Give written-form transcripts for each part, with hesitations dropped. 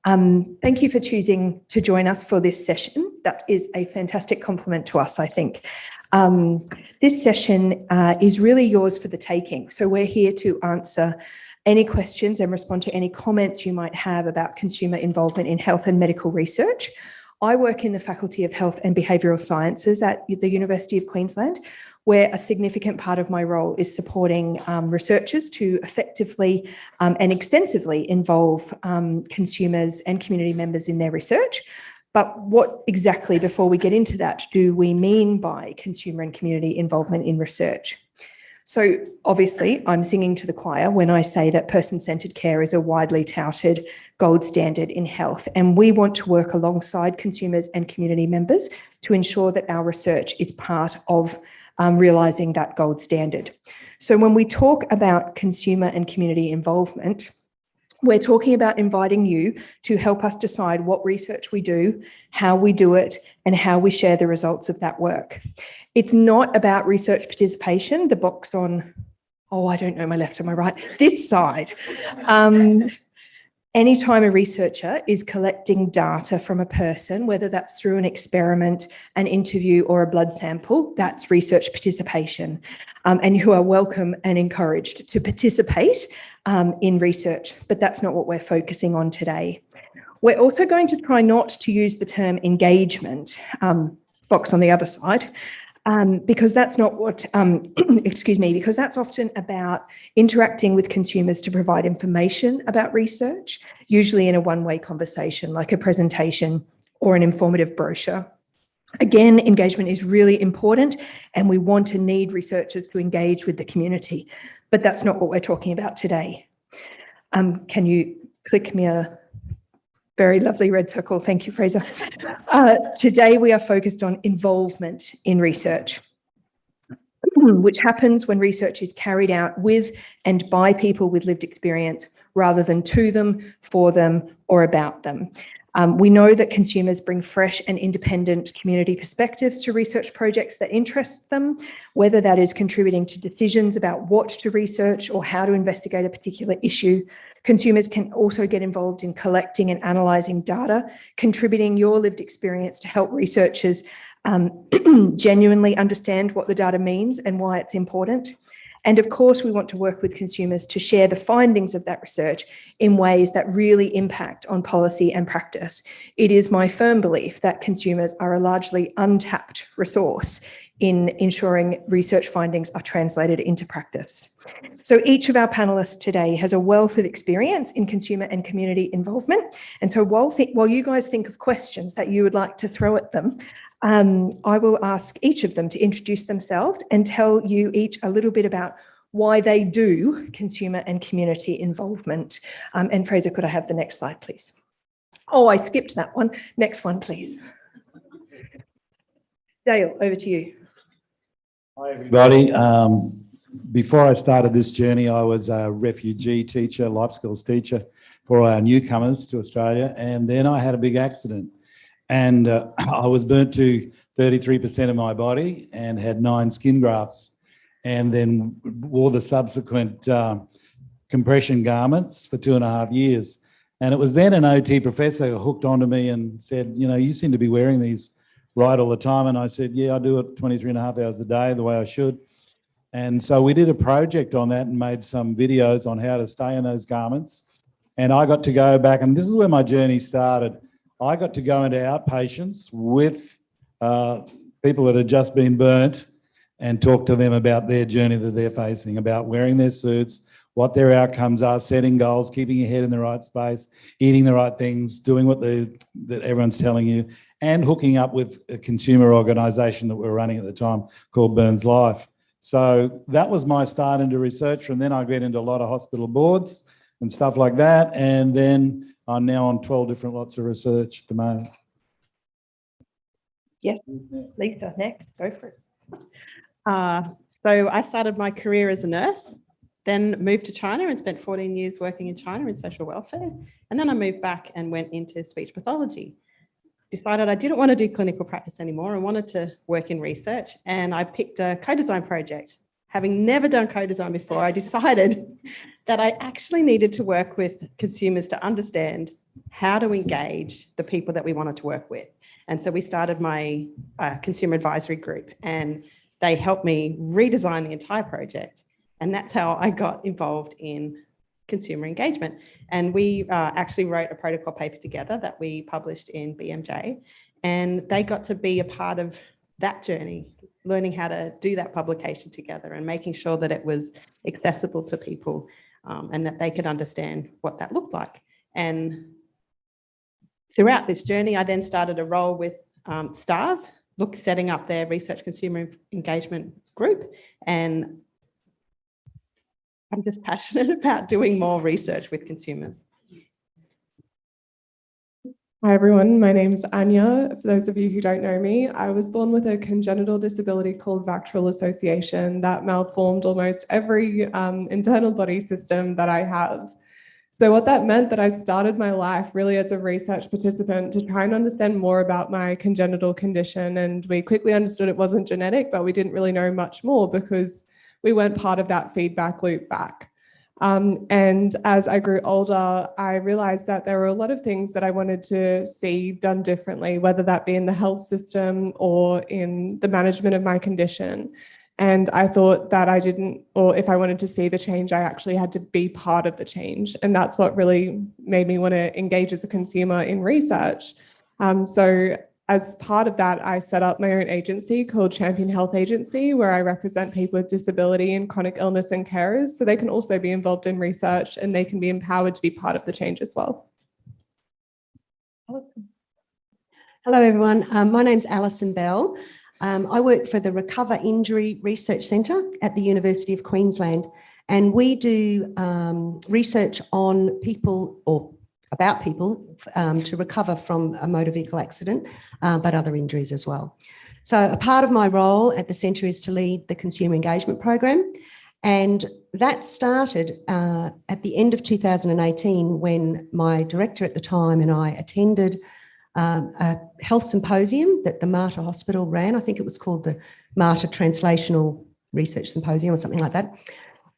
Thank you for choosing to join us for this session. That is a fantastic compliment to us, I think. This session is really yours for the taking. So we're here to answer any questions and respond to any comments you might have about consumer involvement in health and medical research. I work in the Faculty of Health and Behavioural Sciences at the University of Queensland, where a significant part of my role is supporting researchers to effectively and extensively involve consumers and community members in their research. But what exactly, before we get into that, do we mean by consumer and community involvement in research? So obviously, I'm singing to the choir when I say that person-centred care is a widely touted gold standard in health, and we want to work alongside consumers and community members to ensure that our research is part of realising that gold standard. So when we talk about consumer and community involvement, we're talking about inviting you to help us decide what research we do, how we do it, and how we share the results of that work. It's not about research participation, the box on, I don't know, my left or my right, this side. Anytime a researcher is collecting data from a person, whether that's through an experiment, an interview, or a blood sample, that's research participation. And you are welcome and encouraged to participate in research, but that's not what we're focusing on today. We're also going to try not to use the term engagement, box on the other side, because that's not what, because that's often about interacting with consumers to provide information about research, usually in a one-way conversation, like a presentation or an informative brochure. Again, engagement is really important, and we want to need researchers to engage with the community, but that's not what we're talking about today. Can you click me a very lovely red circle? Thank you, Fraser. Today we are focused on involvement in research, which happens when research is carried out with and by people with lived experience rather than to them, for them, or about them. We know that consumers bring fresh and independent community perspectives to research projects that interest them, whether that is contributing to decisions about what to research or how to investigate a particular issue. Consumers can also get involved in collecting and analysing data, contributing your lived experience to help researchers genuinely understand what the data means and why it's important. And of course, we want to work with consumers to share the findings of that research in ways that really impact on policy and practice. It is my firm belief that consumers are a largely untapped resource in ensuring research findings are translated into practice. So each of our panellists today has a wealth of experience in consumer and community involvement. And so while you guys think of questions that you would like to throw at them, I will ask each of them to introduce themselves and tell you each a little bit about why they do consumer and community involvement. And Fraser, could I have the next slide, please? Oh, I skipped that one. Next one, please. Dale, over to you. Hi, everybody. Before I started this journey, I was a refugee teacher, life skills teacher for our newcomers to Australia. And then I had a big accident. And I was burnt to 33% of my body and had 9 skin grafts, and then wore the subsequent compression garments for 2.5 years. And it was then an OT professor who hooked onto me and said, you know, you seem to be wearing these right all the time. And I said, yeah, I do it 23.5 hours a day, the way I should. And so we did a project on that and made some videos on how to stay in those garments. And I got to go back, and this is where my journey started. I got to go into outpatients with people that had just been burnt and talk to them about their journey that they're facing, about wearing their suits, what their outcomes are, setting goals, keeping your head in the right space, eating the right things, doing what that everyone's telling you, and hooking up with a consumer organisation that we're running at the time called Burns Life. So that was my start into research. From then I got into a lot of hospital boards and stuff like that. And then I'm now on 12 different lots of research at the moment. Yes, Lisa, next, go for it. So I started my career as a nurse, then moved to China and spent 14 years working in China in social welfare. And then I moved back and went into speech pathology. Decided I didn't want to do clinical practice anymore. I wanted to work in research, and I picked a co-design project. Having never done co-design before, I decided that I actually needed to work with consumers to understand how to engage the people that we wanted to work with. And so we started my consumer advisory group, and they helped me redesign the entire project. And that's how I got involved in consumer engagement. And we actually wrote a protocol paper together that we published in BMJ. And they got to be a part of that journey, learning how to do that publication together and making sure that it was accessible to people and that they could understand what that looked like. And throughout this journey, I then started a role with STARS, setting up their research consumer engagement group. And I'm just passionate about doing more research with consumers. Hi everyone, my name's Anja. For those of you who don't know me, I was born with a congenital disability called Behavioural association that malformed almost every internal body system that I have. So what that meant that I started my life really as a research participant to try and understand more about my congenital condition. And we quickly understood it wasn't genetic, but we didn't really know much more because we weren't part of that feedback loop back. And as I grew older, I realized that there were a lot of things that I wanted to see done differently, whether that be in the health system or in the management of my condition. And I thought that I didn't, or if I wanted to see the change, I actually had to be part of the change. And that's what really made me want to engage as a consumer in research. So as part of that, I set up my own agency called Champion Health Agency, where I represent people with disability and chronic illness and carers, so they can also be involved in research and they can be empowered to be part of the change as well. Hello, everyone. My name's Alison Bell. I work for the Recover Injury Research Centre at the University of Queensland, and we do research on people or about people to recover from a motor vehicle accident, but other injuries as well. So a part of my role at the centre is to lead the consumer engagement program, and that started at the end of 2018 when my director at the time and I attended a health symposium that the Mater Hospital ran. I think it was called the Mater Translational Research Symposium or something like that.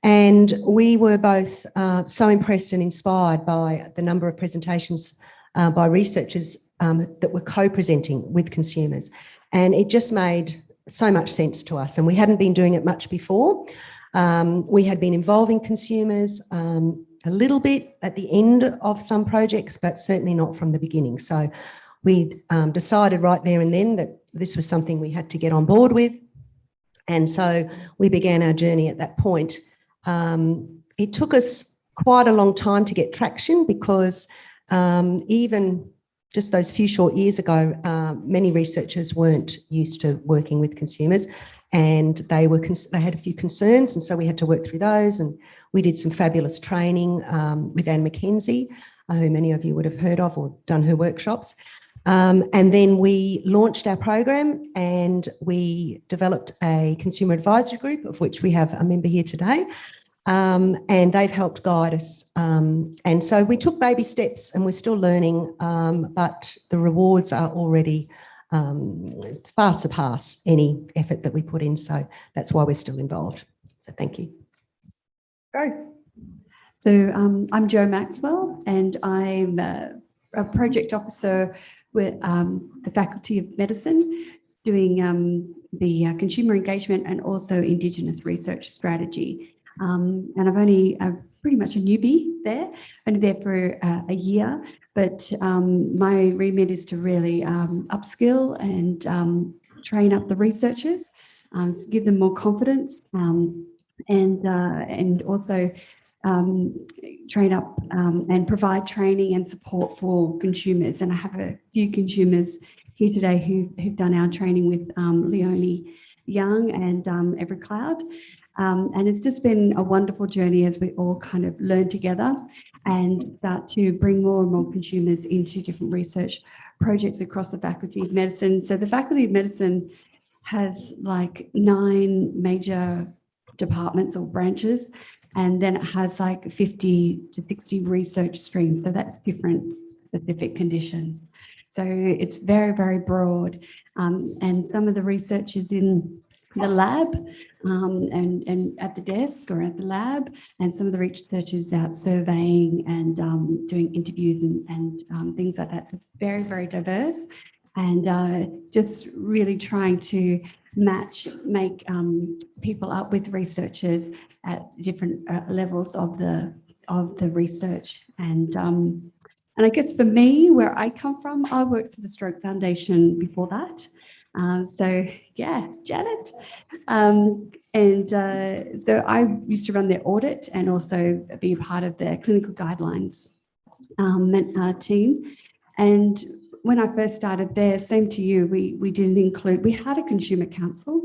And we were both so impressed and inspired by the number of presentations by researchers that were co-presenting with consumers. And it just made so much sense to us. And we hadn't been doing it much before. We had been involving consumers a little bit at the end of some projects, but certainly not from the beginning. So we decided right there and then that this was something we had to get on board with. And so we began our journey at that point. It took us quite a long time to get traction because even just those few short years ago, many researchers weren't used to working with consumers, and they had a few concerns, and so we had to work through those. And we did some fabulous training with Anne McKenzie, who many of you would have heard of or done her workshops. And then we launched our program and we developed a consumer advisory group, of which we have a member here today. And they've helped guide us. And so we took baby steps and we're still learning, but the rewards are already far surpass any effort that we put in. So that's why we're still involved. So thank you. Go. So I'm Jo Maxwell, and I'm a project officer with the Faculty of Medicine, doing the consumer engagement and also Indigenous research strategy. And I'm pretty much a newbie there, only there for a year, but my remit is to really upskill and train up the researchers, give them more confidence, and also train up and provide training and support for consumers. And I have a few consumers here today who've done our training with Leonie Young and Evercloud. And it's just been a wonderful journey as we all kind of learn together and start to bring more and more consumers into different research projects across the Faculty of Medicine. So the Faculty of Medicine has like 9 major departments or branches, and then it has like 50 to 60 research streams. So that's different specific conditions. So it's very, very broad. And some of the research is in the lab and at the desk or at the lab, and some of the researchers out surveying and doing interviews and things like that. So it's very, very diverse, and just really trying to make people up with researchers at different levels of the research. And I guess for me, where I come from, I worked for the Stroke Foundation before that. So yeah, Janet. So I used to run their audit and also be a part of their clinical guidelines team. And when I first started there, same to you, we didn't include, we had a consumer council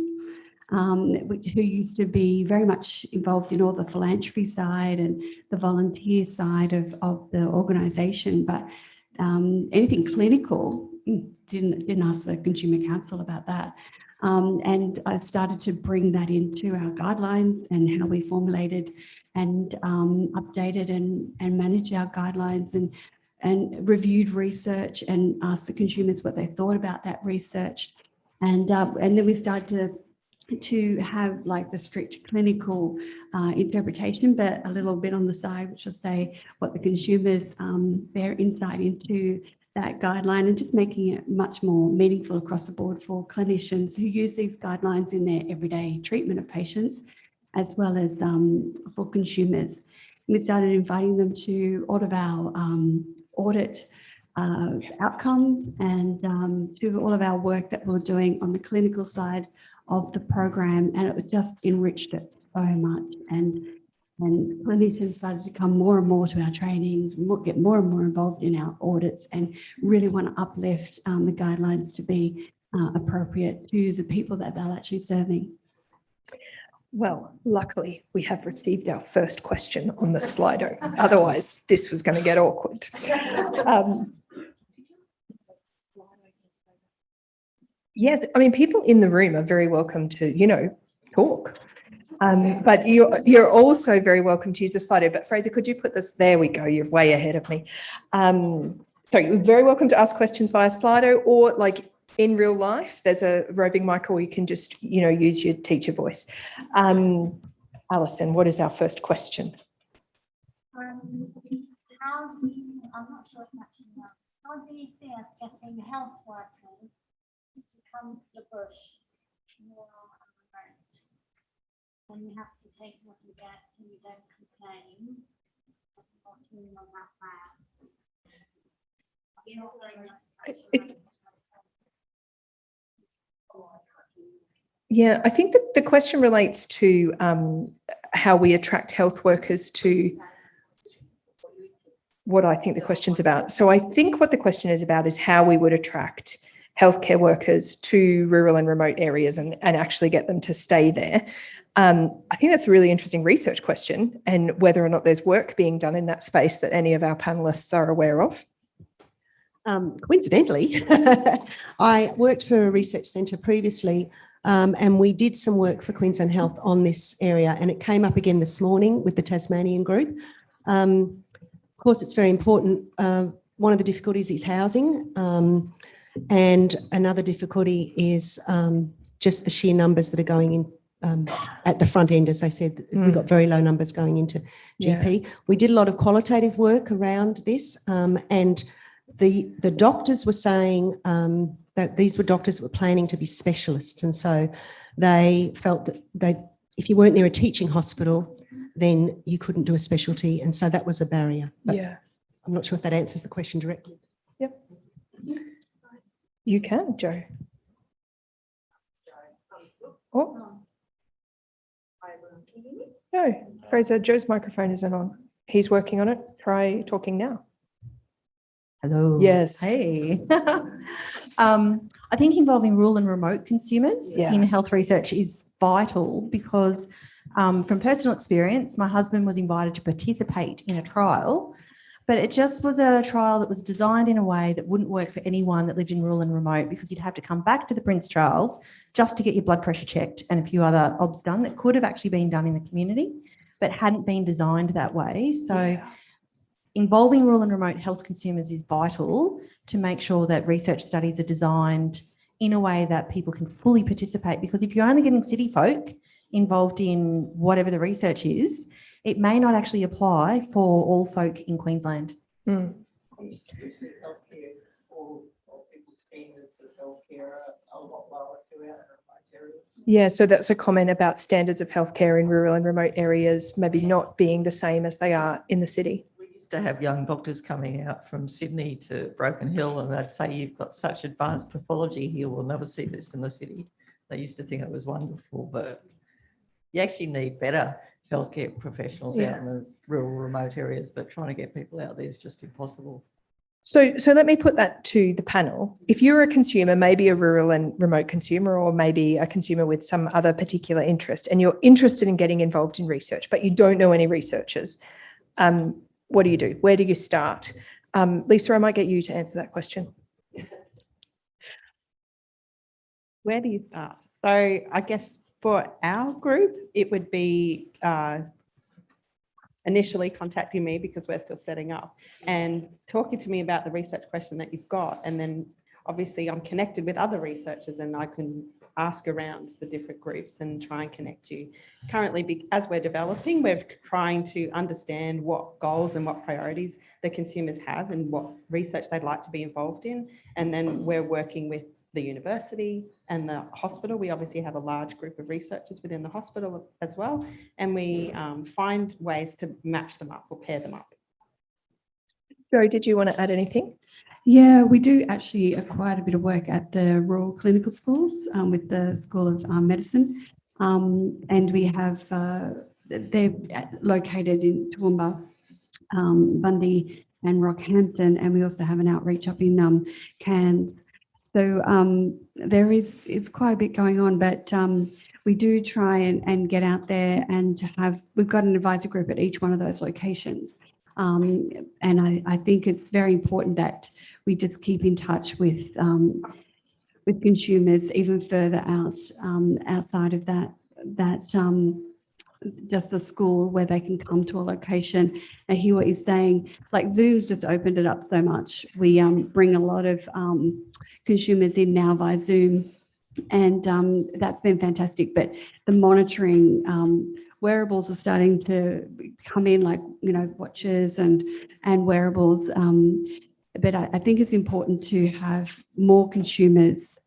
who used to be very much involved in all the philanthropy side and the volunteer side of the organisation, but anything clinical, didn't ask the Consumer Council about that. And I started to bring that into our guidelines and how we formulated and updated and managed our guidelines and reviewed research and asked the consumers what they thought about that research. And then we started to have like the strict clinical interpretation, but a little bit on the side, which will say what the consumers, their insight into that guideline, and just making it much more meaningful across the board for clinicians who use these guidelines in their everyday treatment of patients, as well as for consumers. And we started inviting them to all of our audit outcomes and to all of our work that we're doing on the clinical side of the program, and it just enriched it so much. And clinicians started to come more and more to our trainings, get more and more involved in our audits, and really want to uplift the guidelines to be appropriate to the people that they're actually serving. Well, luckily we have received our first question on the Slido. Otherwise, this was going to get awkward. Yes, I mean, people in the room are very welcome to, talk. But you're also very welcome to use the Slido. But Fraser, could you put this? There we go. You're way ahead of me. So you're very welcome to ask questions via Slido, or like in real life, there's a roving mic, or you can just, use your teacher voice. Alison, what is our first question? I'm not sure if much you know. How do you see us getting health workers to come to the bush more remote? When you have to take what you get and you don't complain, what's doing on that plan? Yeah, I think that the question relates to how we attract health workers to what I think the question's about. So I think what the question is about is how we would attract healthcare workers to rural and remote areas and actually get them to stay there. I think that's a really interesting research question, and whether or not there's work being done in that space that any of our panellists are aware of. Coincidentally, I worked for a research centre previously, and we did some work for Queensland Health on this area, and it came up again this morning with the Tasmanian group. Of course, it's very important. One of the difficulties is housing, and another difficulty is just the sheer numbers that are going in at the front end. As I said, we've got very low numbers going into GP. Yeah. We did a lot of qualitative work around this, and the doctors were saying that these were doctors that were planning to be specialists, and so they felt that if you weren't near a teaching hospital, then you couldn't do a specialty, and so that was a barrier. But yeah, I'm not sure if that answers the question directly. Yep. You can, Joe. Oh. No, Fraser, Joe's microphone isn't on. He's working on it. Try talking now. Hello. Yes. Hey. I think involving rural and remote consumers in health research is vital because from personal experience, my husband was invited to participate in a trial, but it just was a trial that was designed in a way that wouldn't work for anyone that lived in rural and remote, because you'd have to come back to the Prince Charles just to get your blood pressure checked and a few other obs done that could have actually been done in the community, but hadn't been designed that way. So involving rural and remote health consumers is vital to make sure that research studies are designed in a way that people can fully participate. Because if you're only getting city folk involved in whatever the research is, it may not actually apply for all folk in Queensland. Mm. Yeah, so that's a comment about standards of healthcare in rural and remote areas maybe not being the same as they are in the city. We used to have young doctors coming out from Sydney to Broken Hill, and they'd say, "You've got such advanced pathology here, we'll never see this in the city." They used to think it was wonderful, but you actually need better healthcare professionals out in the rural, remote areas, but trying to get people out there is just impossible. So let me put that to the panel. If you're a consumer, maybe a rural and remote consumer, or maybe a consumer with some other particular interest, and you're interested in getting involved in research, but you don't know any researchers, what do you do? Where do you start? Lisa, I might get you to answer that question. Where do you start? So I guess for our group, it would be initially contacting me, because we're still setting up, and talking to me about the research question that you've got. And then obviously I'm connected with other researchers, and I can ask around the different groups and try and connect you. Currently, as we're developing, we're trying to understand what goals and what priorities the consumers have and what research they'd like to be involved in. And then we're working with the university and the hospital. We obviously have a large group of researchers within the hospital as well, and we find ways to match them up or pair them up. Jo, did you want to add anything? Yeah, we do actually quite a bit of work at the rural clinical schools with the School of Medicine, and we have, they're located in Toowoomba, Bundy and Rockhampton, and we also have an outreach up in Cairns. So it's quite a bit going on, but we do try and get out there and to have, we've got an advisor group at each one of those locations. And I think it's very important that we just keep in touch with consumers even further out, outside of that just the school, where they can come to a location and hear what you're saying. Like Zoom's just opened it up so much. We bring a lot of consumers in now via Zoom, and that's been fantastic. But the monitoring, wearables are starting to come in, like, you know, watches and wearables. But I think it's important to have more consumers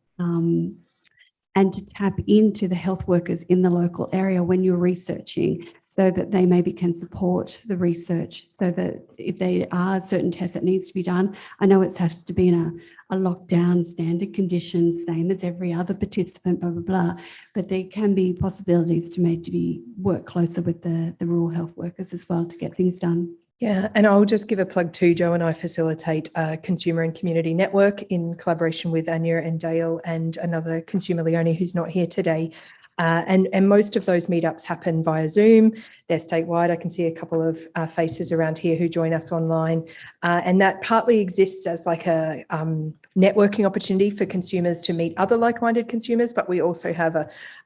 and to tap into the health workers in the local area when you're researching, so that they maybe can support the research, so that if there are certain tests that needs to be done, I know it has to be in a lockdown standard conditions, same as every other participant, blah, blah, blah, but there can be possibilities to maybe work closer with the rural health workers as well to get things done. Yeah, and I'll just give a plug too. Jo and I facilitate a consumer and community network in collaboration with Anja and Dale and another consumer, Leonie, who's not here today. And most of those meetups happen via Zoom. They're statewide. I can see a couple of faces around here who join us online. And that partly exists as like a networking opportunity for consumers to meet other like-minded consumers, but we also have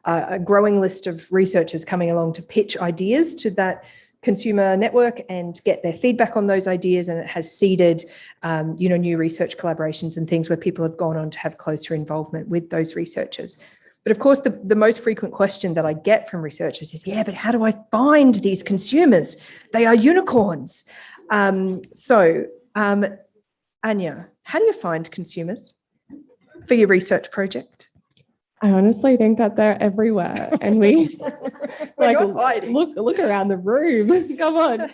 a growing list of researchers coming along to pitch ideas to that consumer network and get their feedback on those ideas, and it has seeded new research collaborations and things where people have gone on to have closer involvement with those researchers. But of course, the most frequent question that I get from researchers is, yeah, but how do I find these consumers? They are unicorns. Anja, how do you find consumers for your research project? I honestly think that they're everywhere, and we like look around the room. Come on.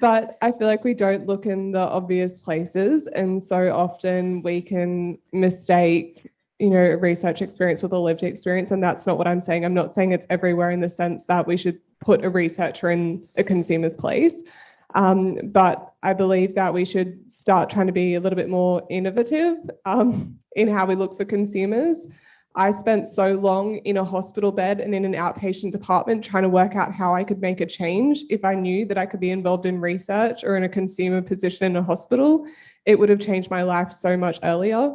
But I feel like we don't look in the obvious places, and so often we can mistake, research experience with a lived experience, and that's not what I'm saying. I'm not saying it's everywhere in the sense that we should put a researcher in a consumer's place. But I believe that we should start trying to be a little bit more innovative in how we look for consumers. I spent so long in a hospital bed and in an outpatient department trying to work out how I could make a change. If I knew that I could be involved in research or in a consumer position in a hospital, it would have changed my life so much earlier.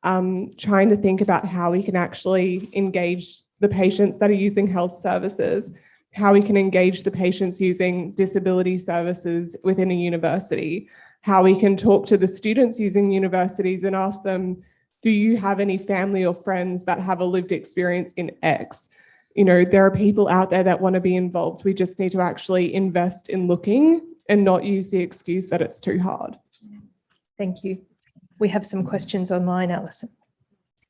Trying to think about how we can actually engage the patients that are using health services, how we can engage the patients using disability services within a university, how we can talk to the students using universities and ask them, do you have any family or friends that have a lived experience in X? You know, there are people out there that want to be involved. We just need to actually invest in looking and not use the excuse that it's too hard. Thank you. We have some questions online, Alison.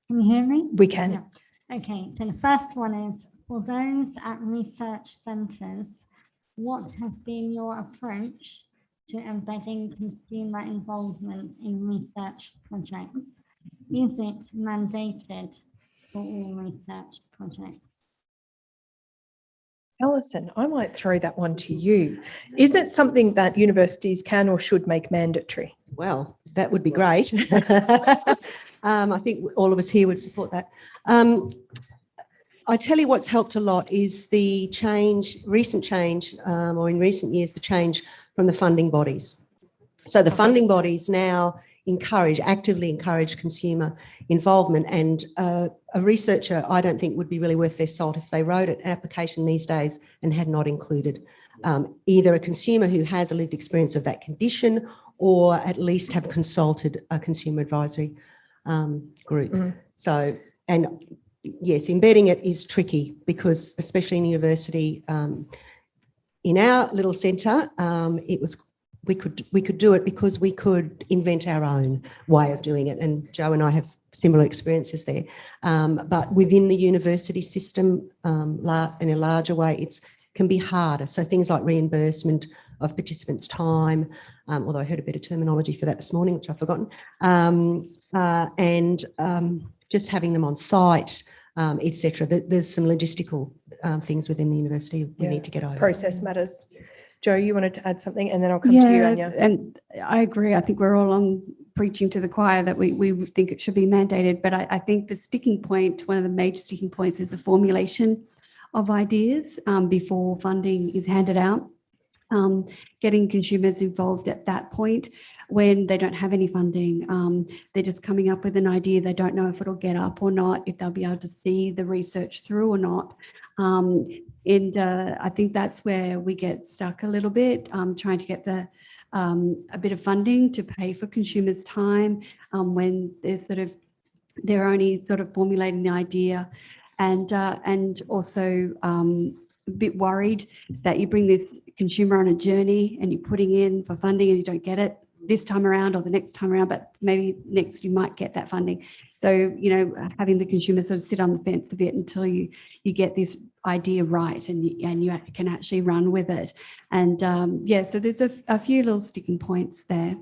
Can you hear me? We can. Yeah. Okay, so the first one is, for those at research centres, what has been your approach to embedding consumer involvement in research projects? Is it mandated for all research projects? Alison, I might throw that one to you. Is it something that universities can or should make mandatory? Well, that would be great. I think all of us here would support that. I tell you what's helped a lot is the change, recent change, or in recent years, the change from the funding bodies. So the funding bodies now actively encourage consumer involvement, and a researcher, I don't think, would be really worth their salt if they wrote an application these days and had not included either a consumer who has a lived experience of that condition, or at least have consulted a consumer advisory group. Mm. So, and yes, embedding it is tricky because, especially in university, in our little centre, we could do it because we could invent our own way of doing it, and Joe and I have similar experiences there. But within the university system, in a larger way, it can be harder. So things like reimbursement of participants' time, although I heard a bit of terminology for that this morning, which I've forgotten, and just having them on site, etc. There's some logistical things within the university we need to get over. Process matters. Joe, you wanted to add something, and then I'll come to you, Anja. And I agree. I think we're all on preaching to the choir that we think it should be mandated. But I think the sticking point, one of the major sticking points, is the formulation of ideas before funding is handed out. Getting consumers involved at that point when they don't have any funding. They're just coming up with an idea. They don't know if it'll get up or not, if they'll be able to see the research through or not. And I think that's where we get stuck a little bit, trying to get a bit of funding to pay for consumers' time when they're only sort of formulating the idea, and also a bit worried that you bring this consumer on a journey and you're putting in for funding and you don't get it this time around or the next time around, but maybe next you might get that funding. So, you know, having the consumer sort of sit on the fence a bit until you get this idea right and you can actually run with it. And so there's a few little sticking points there.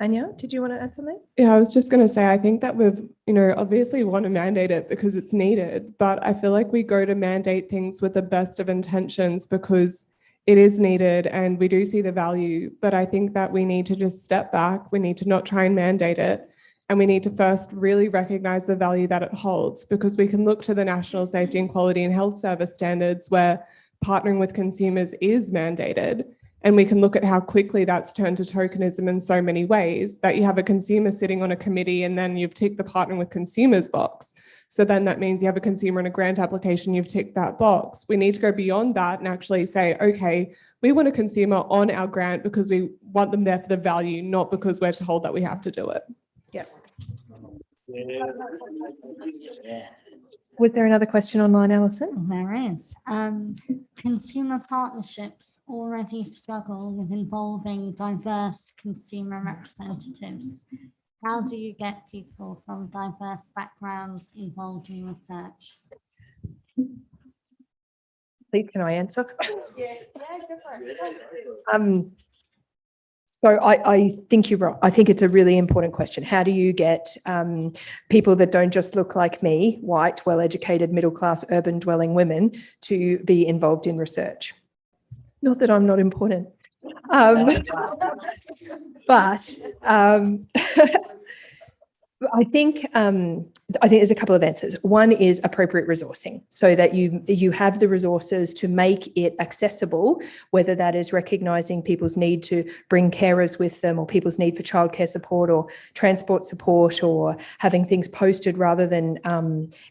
Anja, did you want to add something? Yeah, I was just going to say, I think that we've, obviously want to mandate it because it's needed, but I feel like we go to mandate things with the best of intentions because it is needed and we do see the value. But I think that we need to just step back. We need to not try and mandate it. And we need to first really recognise the value that it holds, because we can look to the National Safety and Quality and Health Service standards where partnering with consumers is mandated. And we can look at how quickly that's turned to tokenism in so many ways, that you have a consumer sitting on a committee and then you've ticked the partnering with consumers box. So then that means you have a consumer in a grant application, you've ticked that box. We need to go beyond that and actually say, okay, we want a consumer on our grant because we want them there for the value, not because we're told that we have to do it. Yeah. Was there another question online, Alison? There is. Consumer partnerships already struggle with involving diverse consumer representatives. How do you get people from diverse backgrounds involved in research? Please, can I answer? Yeah, go for it. So I think you're right. I think it's a really important question. How do you get people that don't just look like me, white, well-educated, middle-class, urban-dwelling women, to be involved think not that I'm not important. But I think there's a couple of answers. One is appropriate resourcing, so that you have the resources to make it accessible, whether that is recognising people's need to bring carers with them, or people's need for childcare support or transport support, or having things posted rather than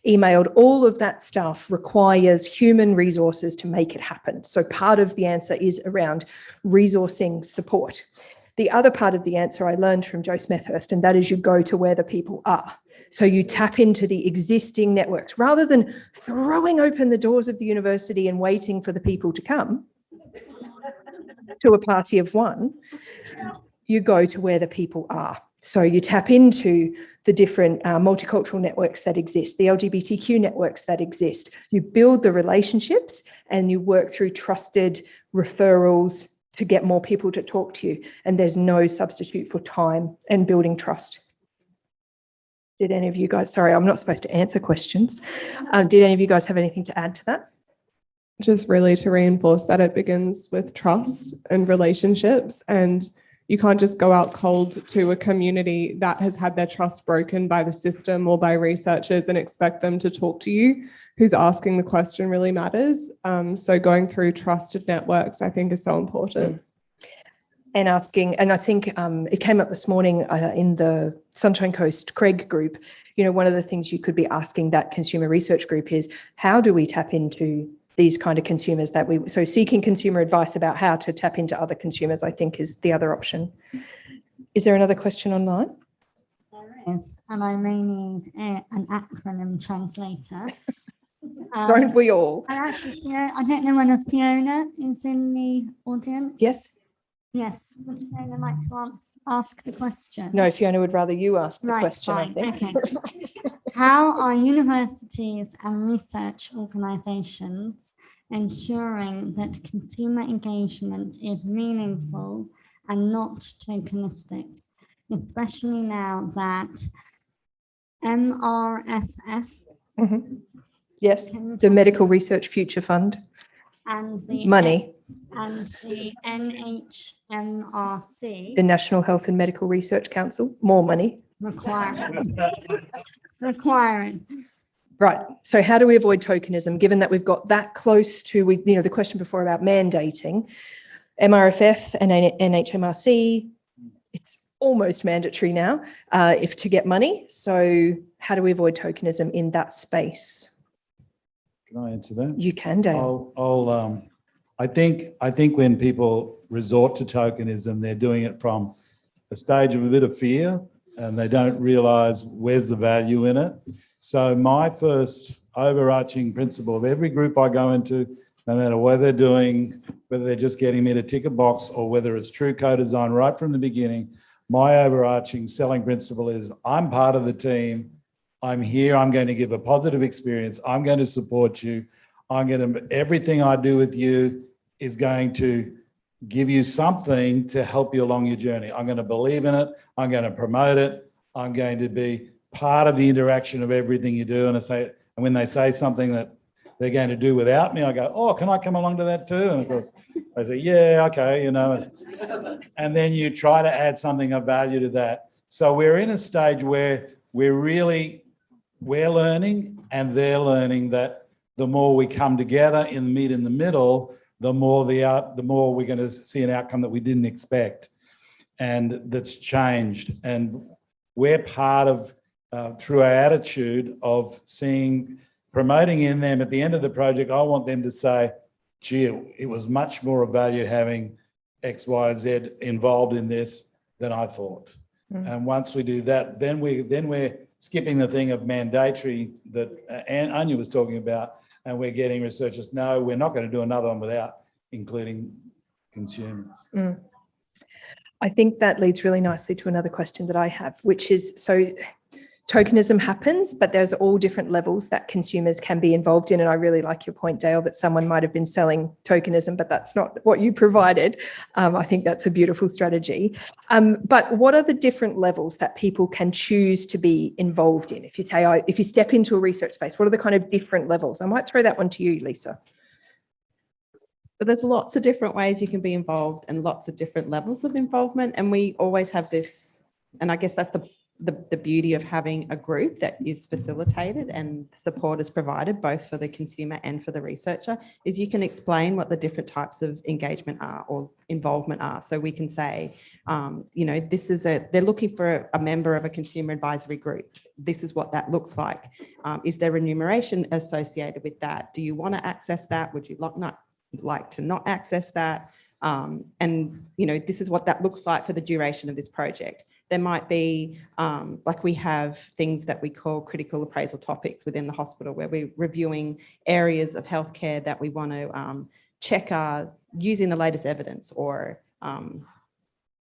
emailed. All of that stuff requires human resources to make it happen. So part of the answer is around resourcing support. The other part of the answer I learned from Joe Smethurst, and that is you go to where the people are. So you tap into the existing networks rather than throwing open the doors of the university and waiting for the people to come to a party of one. You go to where the people are. So you tap into the different multicultural networks that exist, the LGBTQ networks that exist. You build the relationships and you work through trusted referrals to get more people to talk to you. And there's no substitute for time and building trust. Did any of you guys, sorry, I'm not supposed to answer questions. Did any of you guys have anything to add to that? Just really to reinforce that it begins with trust and relationships, and you can't just go out cold to a community that has had their trust broken by the system or by researchers and expect them to talk to you. Who's asking the question really matters. So going through trusted networks, I think, is so important. And asking, and I think it came up this morning in the Sunshine Coast Craig group, you know, one of the things you could be asking that consumer research group is, how do we tap into these kind of consumers that so seeking consumer advice about how to tap into other consumers, I think, is the other option. Is there another question online? There is, and I may need an acronym translator. Don't we all? And actually, I don't know whether Fiona is in the audience. Yes? Yes, would Fiona like to ask the question? No, Fiona would rather you ask the question, fine, I think. Okay. How are universities and research organisations ensuring that consumer engagement is meaningful and not tokenistic, especially now that MRFF Yes, the Medical Research Future Fund and the money, and the NHMRC, the National Health and Medical Research Council, more money. requiring. Right. So how do we avoid tokenism, given that we've got that close to, the question before about mandating, MRFF and NHMRC, it's almost mandatory now if to get money. So how do we avoid tokenism in that space? Can I answer that? You can, Dale. I think when people resort to tokenism, they're doing it from a stage of a bit of fear, and they don't realise where's the value in it. So my first overarching principle of every group I go into, no matter what they're doing, whether they're just getting me to tick a box or whether it's true co-design right from the beginning, my overarching selling principle is, I'm part of the team. I'm here. I'm going to give a positive experience. I'm going to support you. Everything I do with you is going to give you something to help you along your journey. I'm going to believe in it. I'm going to promote it. I'm going to be part of the interaction of everything you do. And when they say something that they're going to do without me, I go, oh, can I come along to that too? And of course they say, yeah, okay, and then you try to add something of value to that. So we're in a stage where we're learning and they're learning that the more we come together and meet in the middle, the more we're going to see an outcome that we didn't expect, and that's changed. And we're part of, through our attitude of promoting in them at the end of the project, I want them to say, gee, it was much more of value having X, Y, Z involved in this than I thought. And once we do that, then we're skipping the thing of mandatory that Anja was talking about, and we're getting researchers, no, we're not going to do another one without including consumers. I think that leads really nicely to another question that I have, which is, so tokenism happens, but there's all different levels that consumers can be involved in. And I really like your point, Dale, that someone might have been selling tokenism, but that's not what you provided. I think that's a beautiful strategy. But what are the different levels that people can choose to be involved in? If you step into a research space, what are the kind of different levels? I might throw that one to you, Lisa. But there's lots of different ways you can be involved and lots of different levels of involvement. And we always have this, and I guess that's the beauty of having a group that is facilitated and support is provided both for the consumer and for the researcher, is you can explain what the different types of engagement are or involvement are. So we can say, this is they're looking for a member of a consumer advisory group. This is what that looks like. Is there remuneration associated with that? Do you want to access that? Would you like to not access that? And, you know, this is what that looks like for the duration of this project. There might be, like we have things that we call critical appraisal topics within the hospital, where we're reviewing areas of healthcare that we want to check are using the latest evidence, or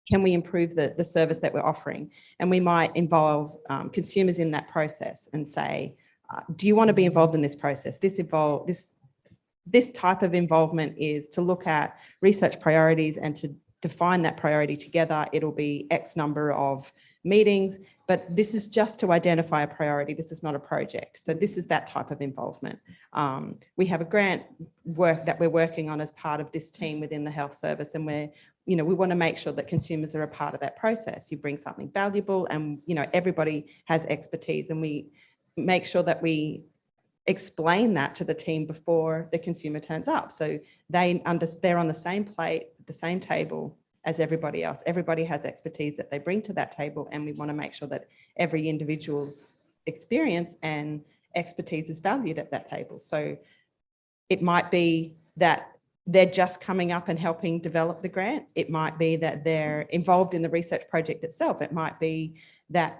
can we improve the service that we're offering? And we might involve consumers in that process and say, do you want to be involved in this process? This type of involvement is to look at research priorities and to define that priority together. It'll be X number of meetings, but this is just to identify a priority. This is not a project. So this is that type of involvement. We have a grant work that we're working on as part of this team within the health service, and we want to make sure that consumers are a part of that process. You bring something valuable, and everybody has expertise, and we make sure that we explain that to the team before the consumer turns up, so they're on the same plate, the same table as everybody else. Everybody has expertise that they bring to that table, and we want to make sure that every individual's experience and expertise is valued at that table. So it might be that they're just coming up and helping develop the grant. It might be that they're involved in the research project itself. It might be that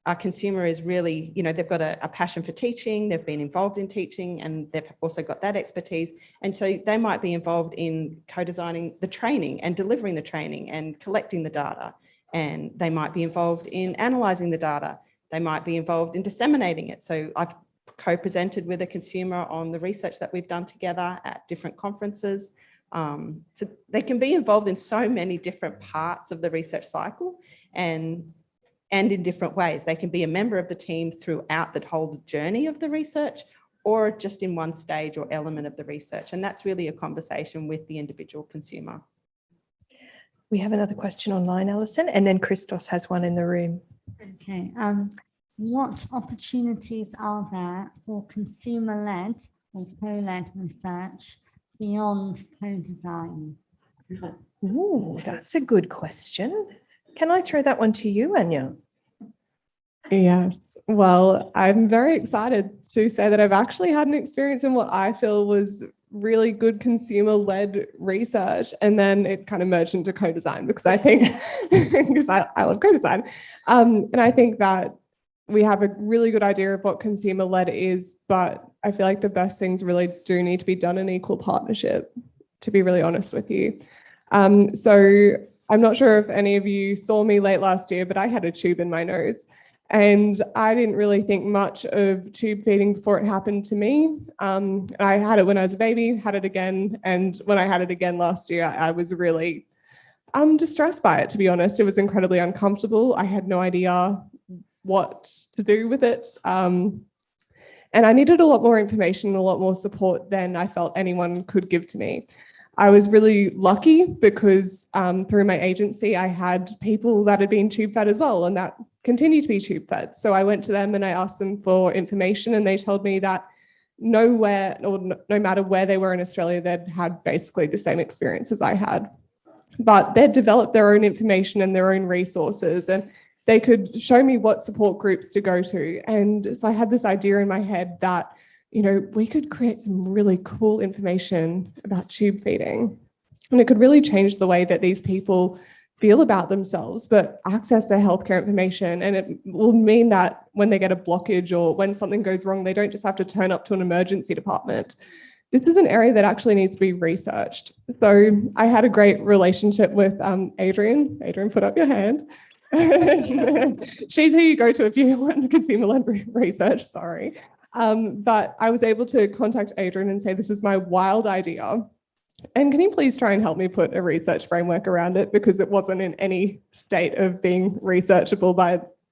our consumer is really, they've got a passion for teaching, they've been involved in teaching, and they've also got that expertise. And so they might be involved in co-designing the training and delivering the training and collecting the data. And they might be involved in analysing the data. They might be involved in disseminating it. So I've co-presented with a consumer on the research that we've done together at different conferences. So they can be involved in so many different parts of the research cycle, and in different ways. They can be a member of the team throughout the whole journey of the research, or just in one stage or element of the research. And that's really a conversation with the individual consumer. We have another question online, Alison, and then Christos has one in the room. Okay. What opportunities are there for consumer-led or co-led research beyond co-design? Ooh, that's a good question. Can I throw that one to you, Anja? Yes. Well, I'm very excited to say that I've actually had an experience in what I feel was really good consumer-led research, and then it kind of merged into co-design, because I think, because I love co-design, and I think that we have a really good idea of what consumer-led is, but I feel like the best things really do need to be done in equal partnership, to be really honest with you. So I'm not sure if any of you saw me late last year, but I had a tube in my nose, and I didn't really think much of tube feeding before it happened to me. I had it when I was a baby, had it again, and when I had it again last year, I was really distressed by it, to be honest. It was incredibly uncomfortable. I had no idea what to do with it. And I needed a lot more information and a lot more support than I felt anyone could give to me. I was really lucky because through my agency, I had people that had been tube fed as well, and that continue to be tube fed. So I went to them and I asked them for information, and they told me that nowhere, or no matter where they were in Australia, they'd had basically the same experience as I had. But they'd developed their own information and their own resources, and they could show me what support groups to go to. And so I had this idea in my head that, we could create some really cool information about tube feeding, and it could really change the way that these people feel about themselves, but access their healthcare information. And it will mean that when they get a blockage or when something goes wrong, they don't just have to turn up to an emergency department. This is an area that actually needs to be researched. So I had a great relationship with Adrian. Adrian, put up your hand. She's who you go to if you want consumer-led research, sorry. But I was able to contact Adrian and say, this is my wild idea, and can you please try and help me put a research framework around it, because it wasn't in any state of being researchable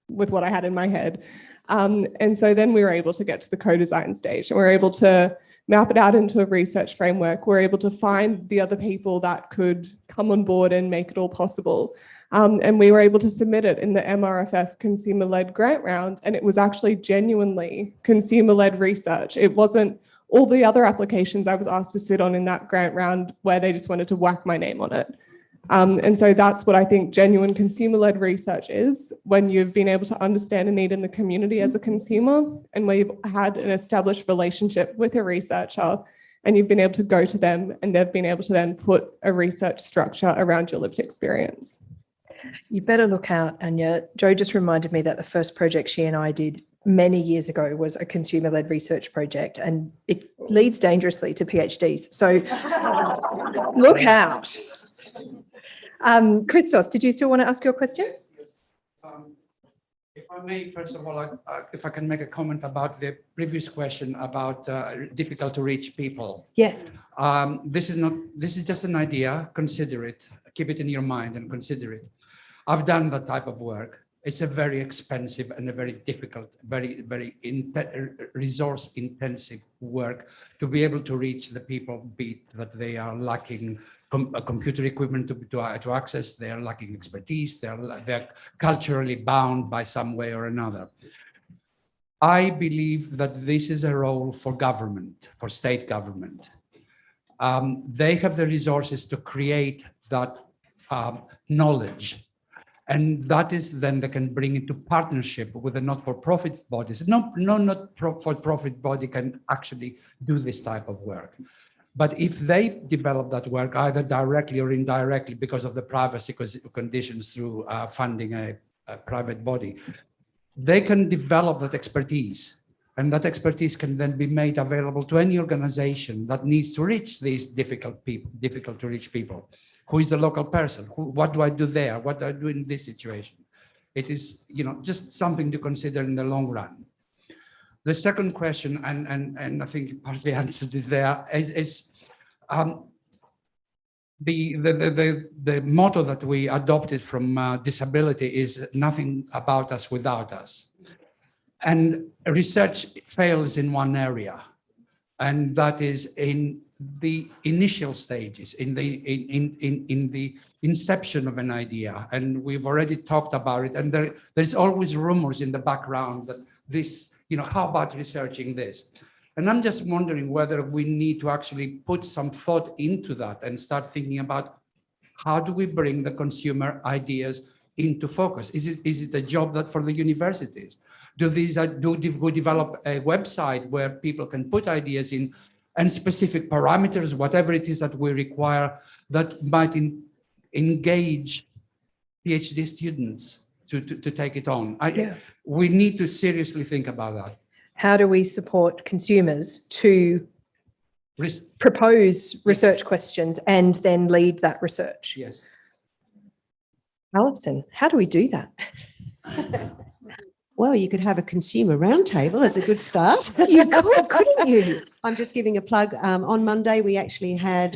with what I had in my head. And so then we were able to get to the co-design stage, and we were able to map it out into a research framework. We're able to find the other people that could come on board and make it all possible. And we were able to submit it in the MRFF consumer-led grant round, and it was actually genuinely consumer-led research. It wasn't all the other applications I was asked to sit on in that grant round where they just wanted to whack my name on it. And so that's what I think genuine consumer-led research is, when you've been able to understand a need in the community as a consumer, and where you've had an established relationship with a researcher, and you've been able to go to them and they've been able to then put a research structure around your lived experience. You better look out, Anja. Jo just reminded me that the first project she and I did many years ago was a consumer-led research project, and it leads dangerously to PhDs. So look out. Christos, did you still want to ask your question? If I may, first of all, if I can make a comment about the previous question about difficult to reach people. Yes. This is just an idea. Consider it. Keep it in your mind and consider it. I've done that type of work. It's a very expensive and a very difficult, very resource intensive work to be able to reach the people, be it that they are lacking computer equipment to access, they are lacking expertise, they're culturally bound by some way or another. I believe that this is a role for government, for state government. They have the resources to create that knowledge. And that is then they can bring into partnership with the not-for-profit bodies. No not-for-profit body can actually do this type of work. But if they develop that work either directly or indirectly because of the privacy conditions through funding a private body, they can develop that expertise. And that expertise can then be made available to any organization that needs to reach these difficult to reach people. Who is the local person? What do I do there? What do I do in this situation? It is, just something to consider in the long run. The second question, and I think you partly answered it there, is the motto that we adopted from disability is nothing about us without us. And research fails in one area, and that is in the initial stages, in the inception of an idea. And we've already talked about it, and there's always rumors in the background that this, how about researching this? And I'm just wondering whether we need to actually put some thought into that and start thinking about how do we bring the consumer ideas into focus? Is it a job that for the universities? Do we develop a website where people can put ideas in and specific parameters, whatever it is that we require, that might engage PhD students to take it on? We need to seriously think about that. How do we support consumers to propose research questions and then lead that research? Yes. Alison, how do we do that? Well, you could have a consumer roundtable as a good start. You could, couldn't you? I'm just giving a plug. On Monday, we actually had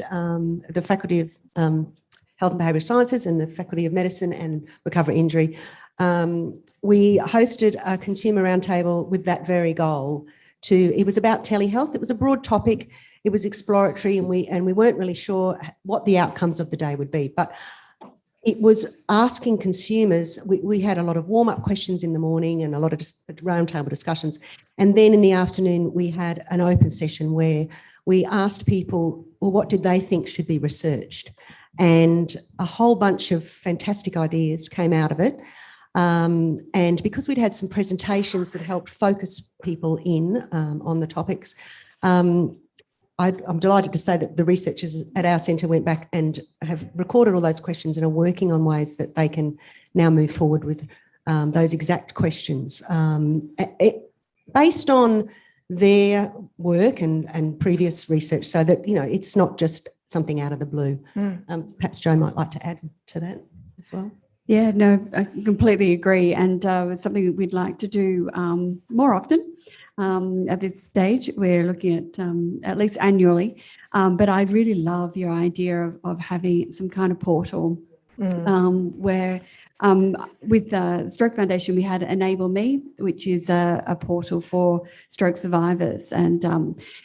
the Faculty of Health and Behavioural Sciences and the Faculty of Medicine and Recovery Injury. We hosted a consumer roundtable with that very goal. It was about telehealth. It was a broad topic. It was exploratory, and we weren't really sure what the outcomes of the day would be. But it was asking consumers. We had a lot of warm-up questions in the morning and a lot of roundtable discussions. And then in the afternoon, we had an open session where we asked people, well, what did they think should be researched? And a whole bunch of fantastic ideas came out of it. And because we'd had some presentations that helped focus people in on the topics, I'm delighted to say that the researchers at our centre went back and have recorded all those questions and are working on ways that they can now move forward with those exact questions based on their work and previous research, so that, it's not just something out of the blue. Perhaps Jo might like to add to that as well. Yeah, no, I completely agree. And it's something we'd like to do more often. At this stage, we're looking at least annually. But I really love your idea of having some kind of portal where with the Stroke Foundation, we had Enable Me, which is a portal for stroke survivors. And,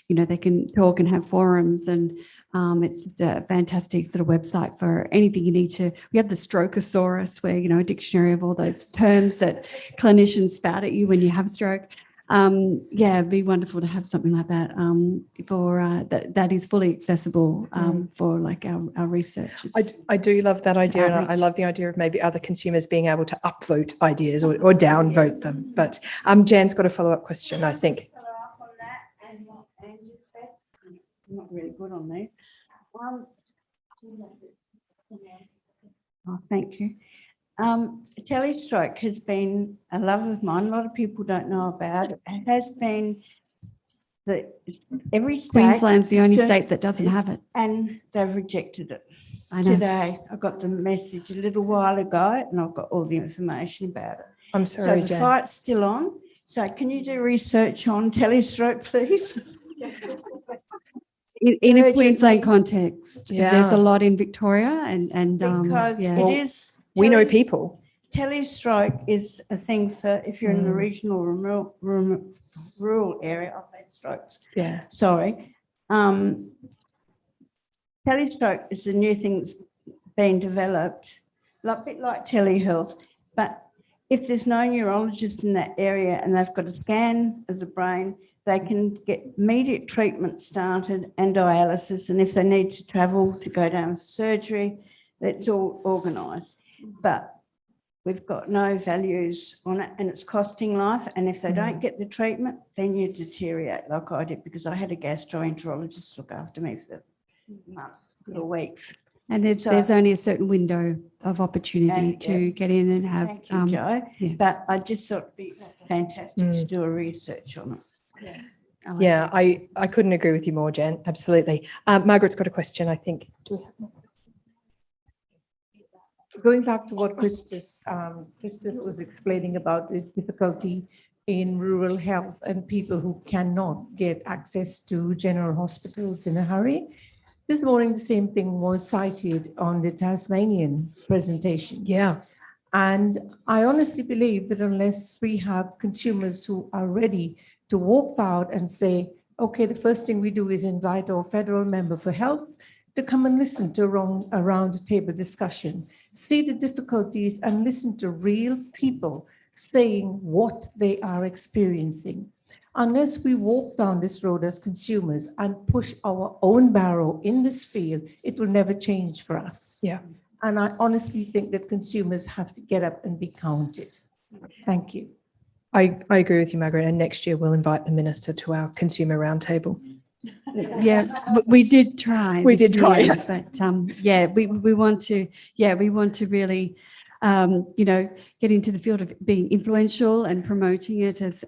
they can talk and have forums, and it's just a fantastic sort of website for anything you need to. We have the Strokeosaurus, where, a dictionary of all those terms that clinicians spout at you when you have stroke. It'd be wonderful to have something like that for that is fully accessible for like our research. I do love that idea, and I love the idea of maybe other consumers being able to upvote ideas or downvote them. But Jan's got a follow-up question, I think. not really good on these. Oh, thank you. Telestroke has been a love of mine. A lot of people don't know about it. It has been every state. Queensland's the only state that doesn't have it. And they've rejected it. I know. Today, I got the message a little while ago and I've got all the information about it. I'm sorry, So the Jen. fight's still on. So can you do research on telestroke, please? In a Queensland context, Yeah. there's a lot in Victoria and Because yeah. it is. We know people. Telestroke is a thing for if you're in the regional or rural area. I've had strokes. Yeah. Sorry. Telestroke is a new thing that's being developed, a bit like telehealth. But if there's no neurologist in that area and they've got a scan of the brain, they can get immediate treatment started and dialysis. And if they need to travel to go down for surgery, that's all organised. But we've got no values on it and it's costing life. And if they don't get the treatment, then you deteriorate like I did, because I had a gastroenterologist look after me for couple of weeks. And there's only a certain window of opportunity to get in and have. Thank you, Jo. yeah. But I just thought it'd be fantastic to do a research on it. Yeah, I couldn't agree with you more, Jen. Absolutely. Margaret's got a question, I think. Do we have more? Going back to what Christos was explaining about the difficulty in rural health and people who cannot get access to general hospitals in a hurry. This morning, the same thing was cited on the Tasmanian presentation. Yeah. And I honestly believe that unless we have consumers who are ready to walk out and say, okay, the first thing we do is invite our federal member for health to come and listen to a round table discussion, see the difficulties and listen to real people saying what they are experiencing. Unless we walk down this road as consumers and push our own barrow in this field, it will never change for us. Yeah. And I honestly think that consumers have to get up and be counted. Thank you. I agree with you, Margaret. And next year we'll invite the minister to our consumer roundtable. Yeah, we did try. We this did try. year, but yeah, we want to really get into the field of being influential and promoting it as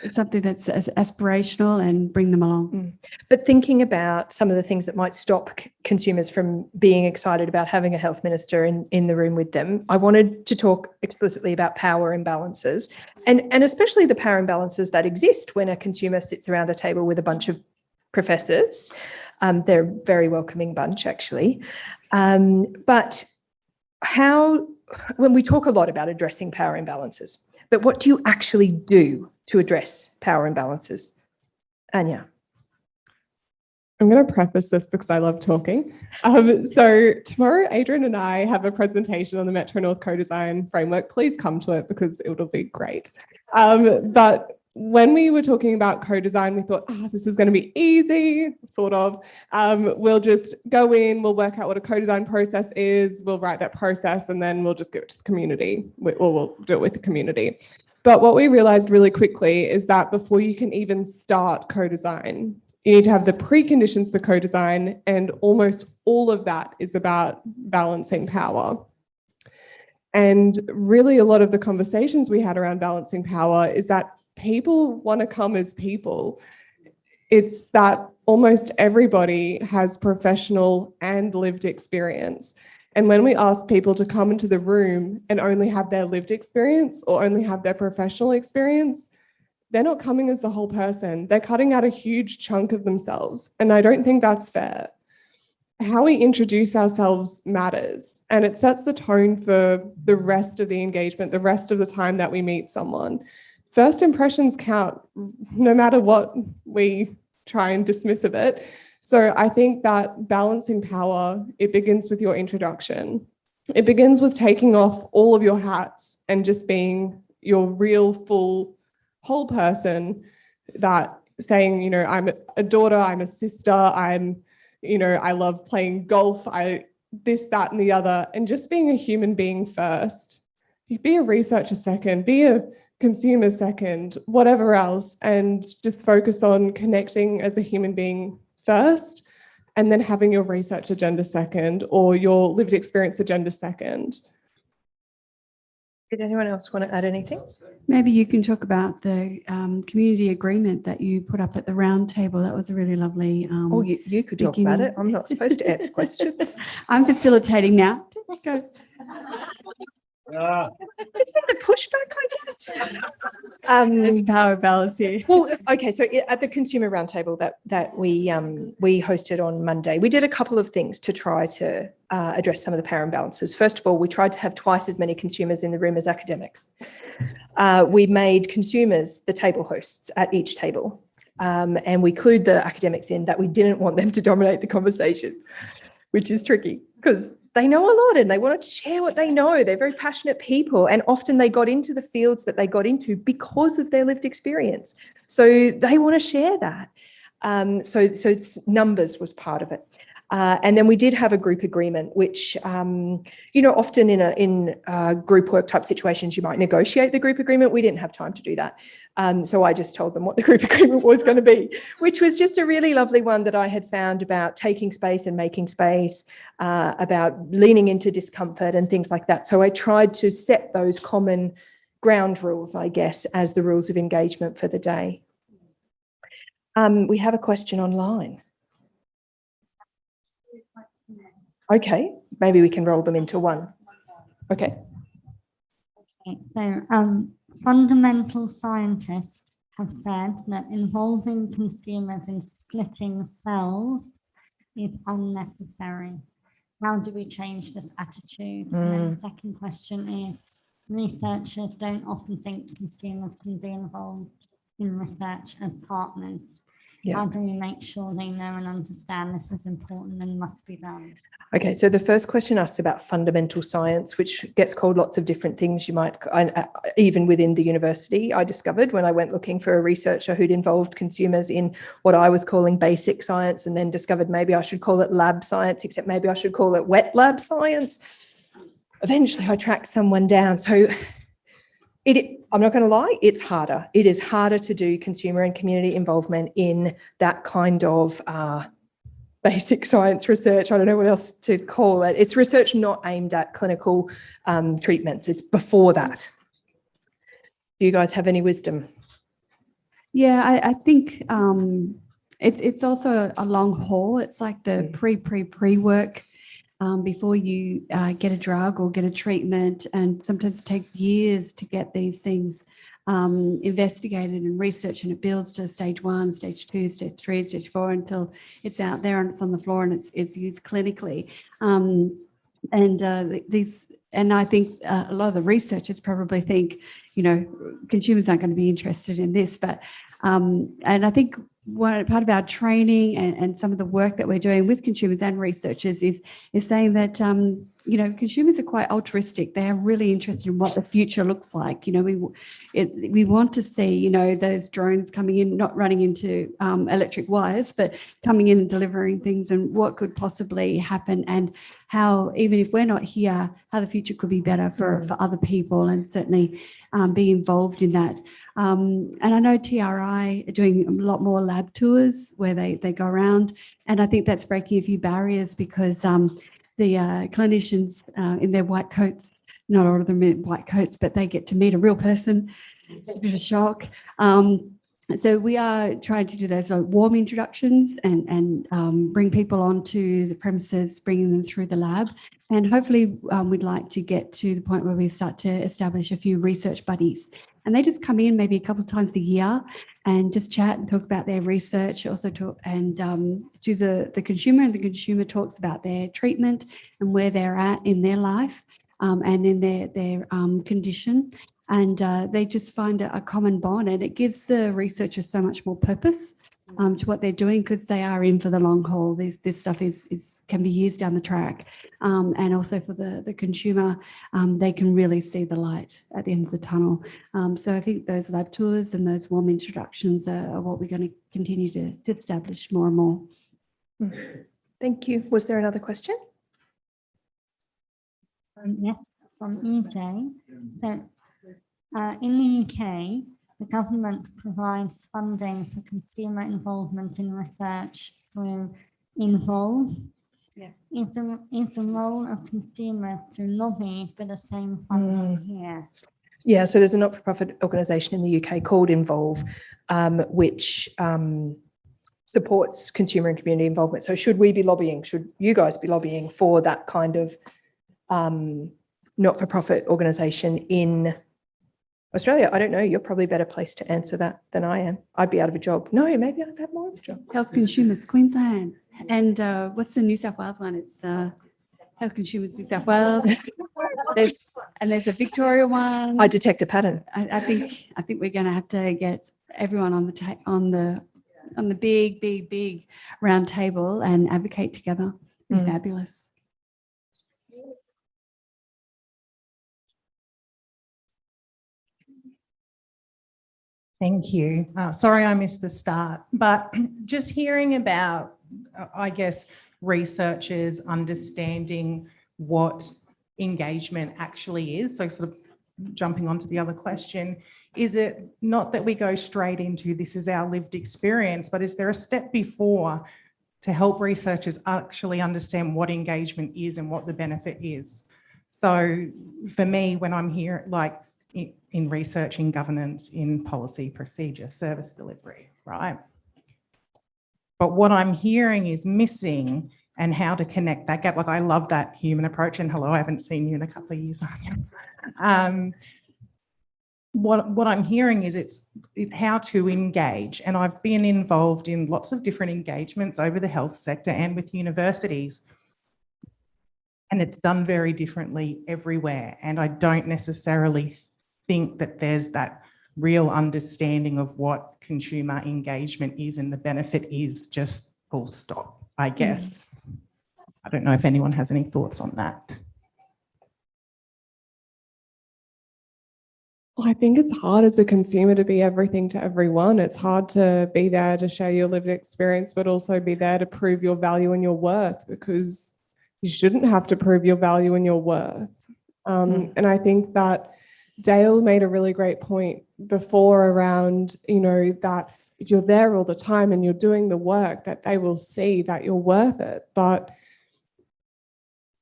something that's aspirational and bring them along. But thinking about some of the things that might stop consumers from being excited about having a health minister in the room with them, I wanted to talk explicitly about power imbalances and especially the power imbalances that exist when a consumer sits around a table with a bunch of professors. They're a very welcoming bunch, actually. But when we talk a lot about addressing power imbalances, but what do you actually do to address power imbalances? Anja. I'm going to preface this because I love talking. So tomorrow, Adrian and I have a presentation on the Metro North Co-Design Framework. Please come to it because it'll be great. But when we were talking about co-design, we thought, this is going to be easy, sort of. We'll just go in, we'll work out what a co-design process is, we'll write that process, and then we'll just give it to the community, or we'll do it with the community. But what we realized really quickly is that before you can even start co-design, you need to have the preconditions for co-design, and almost all of that is about balancing power. And really a lot of the conversations we had around balancing power is that people want to come as people. It's that almost everybody has professional and lived experience. And when we ask people to come into the room and only have their lived experience or only have their professional experience, they're not coming as the whole person. They're cutting out a huge chunk of themselves. And I don't think that's fair. How we introduce ourselves matters. And it sets the tone for the rest of the engagement, the rest of the time that we meet someone. First impressions count, no matter what we try and dismiss of it. So I think that balancing power, it begins with your introduction. It begins with taking off all of your hats and just being your real, full, whole person, that saying, I'm a daughter, I'm a sister, I love playing golf, this, that, and the other, and just being a human being first. Be a researcher second, be a consumer second, whatever else, and just focus on connecting as a human being first, and then having your research agenda second, or your lived experience agenda second. Did anyone else want to add anything? Maybe you can talk about the community agreement that you put up at the round table. That was a really lovely. Oh, you could talk about it. I'm not supposed to answer questions. I'm facilitating now. Go. The pushback I get. There's power balance here. Well, okay. So at the consumer roundtable that we hosted on Monday, we did a couple of things to try to address some of the power imbalances. First of all, we tried to have twice as many consumers in the room as academics. We made consumers the table hosts at each table, and we clued the academics in that we didn't want them to dominate the conversation, which is tricky because they know a lot and they want to share what they know. They're very passionate people, and often they got into the fields that they got into because of their lived experience. So they want to share that. So it's numbers was part of it. And then we did have a group agreement, which, often in group work type situations, you might negotiate the group agreement. We didn't have time to do that. So I just told them what the group agreement was going to be, which was just a really lovely one that I had found about taking space and making space, about leaning into discomfort and things like that. So I tried to set those common ground rules, I guess, as the rules of engagement for the day. We have a question online. Okay, maybe we can roll them into one. Okay. So fundamental scientists have said that involving consumers in splitting cells is unnecessary. How do we change this attitude? And then the second question is, researchers don't often think consumers can be involved in research as partners. Yeah. How do we make sure they know and understand this is important and must be done? Okay, so the first question asks about fundamental science, which gets called lots of different things. You might, even within the university, I discovered when I went looking for a researcher who'd involved consumers in what I was calling basic science, and then discovered maybe I should call it lab science, except maybe I should call it wet lab science. Eventually I tracked someone down. So I'm not going to lie, it's harder. It is harder to do consumer and community involvement in that kind of basic science research. I don't know what else to call it. It's research not aimed at clinical treatments. It's before that. Do you guys have any wisdom? Yeah, I think it's also a long haul. It's like the pre work. Before you get a drug or get a treatment, and sometimes it takes years to get these things investigated and researched, and it builds to stage 1, stage 2, stage 3, stage 4 until it's out there and it's on the floor and it's used clinically. And I think a lot of the researchers probably think, consumers aren't going to be interested in this, but and I think part of our training and some of the work that we're doing with consumers and researchers is saying that consumers are quite altruistic. They are really interested in what the future looks like. We want to see those drones coming in, not running into electric wires, but coming in and delivering things, and what could possibly happen, and how, even if we're not here, how the future could be better for other people, and certainly be involved in that. And I know TRI are doing a lot more lab tours where they go around, and I think that's breaking a few barriers, because the clinicians in their white coats, not all of them in white coats, but they get to meet a real person. It's a bit of a shock. So we are trying to do those warm introductions and bring people onto the premises, bringing them through the lab. And hopefully we'd like to get to the point where we start to establish a few research buddies. And they just come in maybe a couple of times a year and just chat and talk about their research, also talk and do the consumer, and the consumer talks about their treatment and where they're at in their life and in their condition. And they just find a common bond, and it gives the researchers so much more purpose to what they're doing, because they are in for the long haul. This stuff can be years down the track, and also for the consumer, they can really see the light at the end of the tunnel. So I think those lab tours and those warm introductions are what we're going to continue to establish more and more. Thank you. Was there another question? Yes, from EJ. So In the UK, the government provides funding for consumer involvement in research through Involve. Yeah. Is the role of consumers to lobby for the same funding here? Yeah, so there's a not-for-profit organisation in the UK called Involve, which supports consumer and community involvement. So should we be lobbying? Should you guys be lobbying for that kind of not-for-profit organisation in Australia? I don't know. You're probably better placed to answer that than I am. I'd be out of a job. No, maybe I'd have more of a job. Health Consumers Queensland. And what's the New South Wales one? It's Health Consumers New South Wales. There's a Victoria one. I detect a pattern. I think we're going to have to get everyone on the big round table and advocate together. It'd be fabulous. Thank you. Sorry I missed the start, but just hearing about, I guess, researchers understanding what engagement actually is. So sort of jumping onto the other question, is it not that we go straight into this is our lived experience, but is there a step before to help researchers actually understand what engagement is and what the benefit is? So for me, when I'm here, like in research, in governance, in policy, procedure, service delivery, right? But what I'm hearing is missing and how to connect that gap. Like, I love that human approach, and hello, I haven't seen you in a couple of years, Anja. What I'm hearing is it's how to engage. And I've been involved in lots of different engagements over the health sector and with universities. And it's done very differently everywhere. And I don't necessarily think that there's that real understanding of what consumer engagement is and the benefit is, just full stop, I guess. I don't know if anyone has any thoughts on that. I think it's hard as a consumer to be everything to everyone. It's hard to be there to share your lived experience, but also be there to prove your value and your worth, because you shouldn't have to prove your value and your worth. And I think that Dale made a really great point before around, you know, that if you're there all the time and you're doing the work, that they will see that you're worth it. But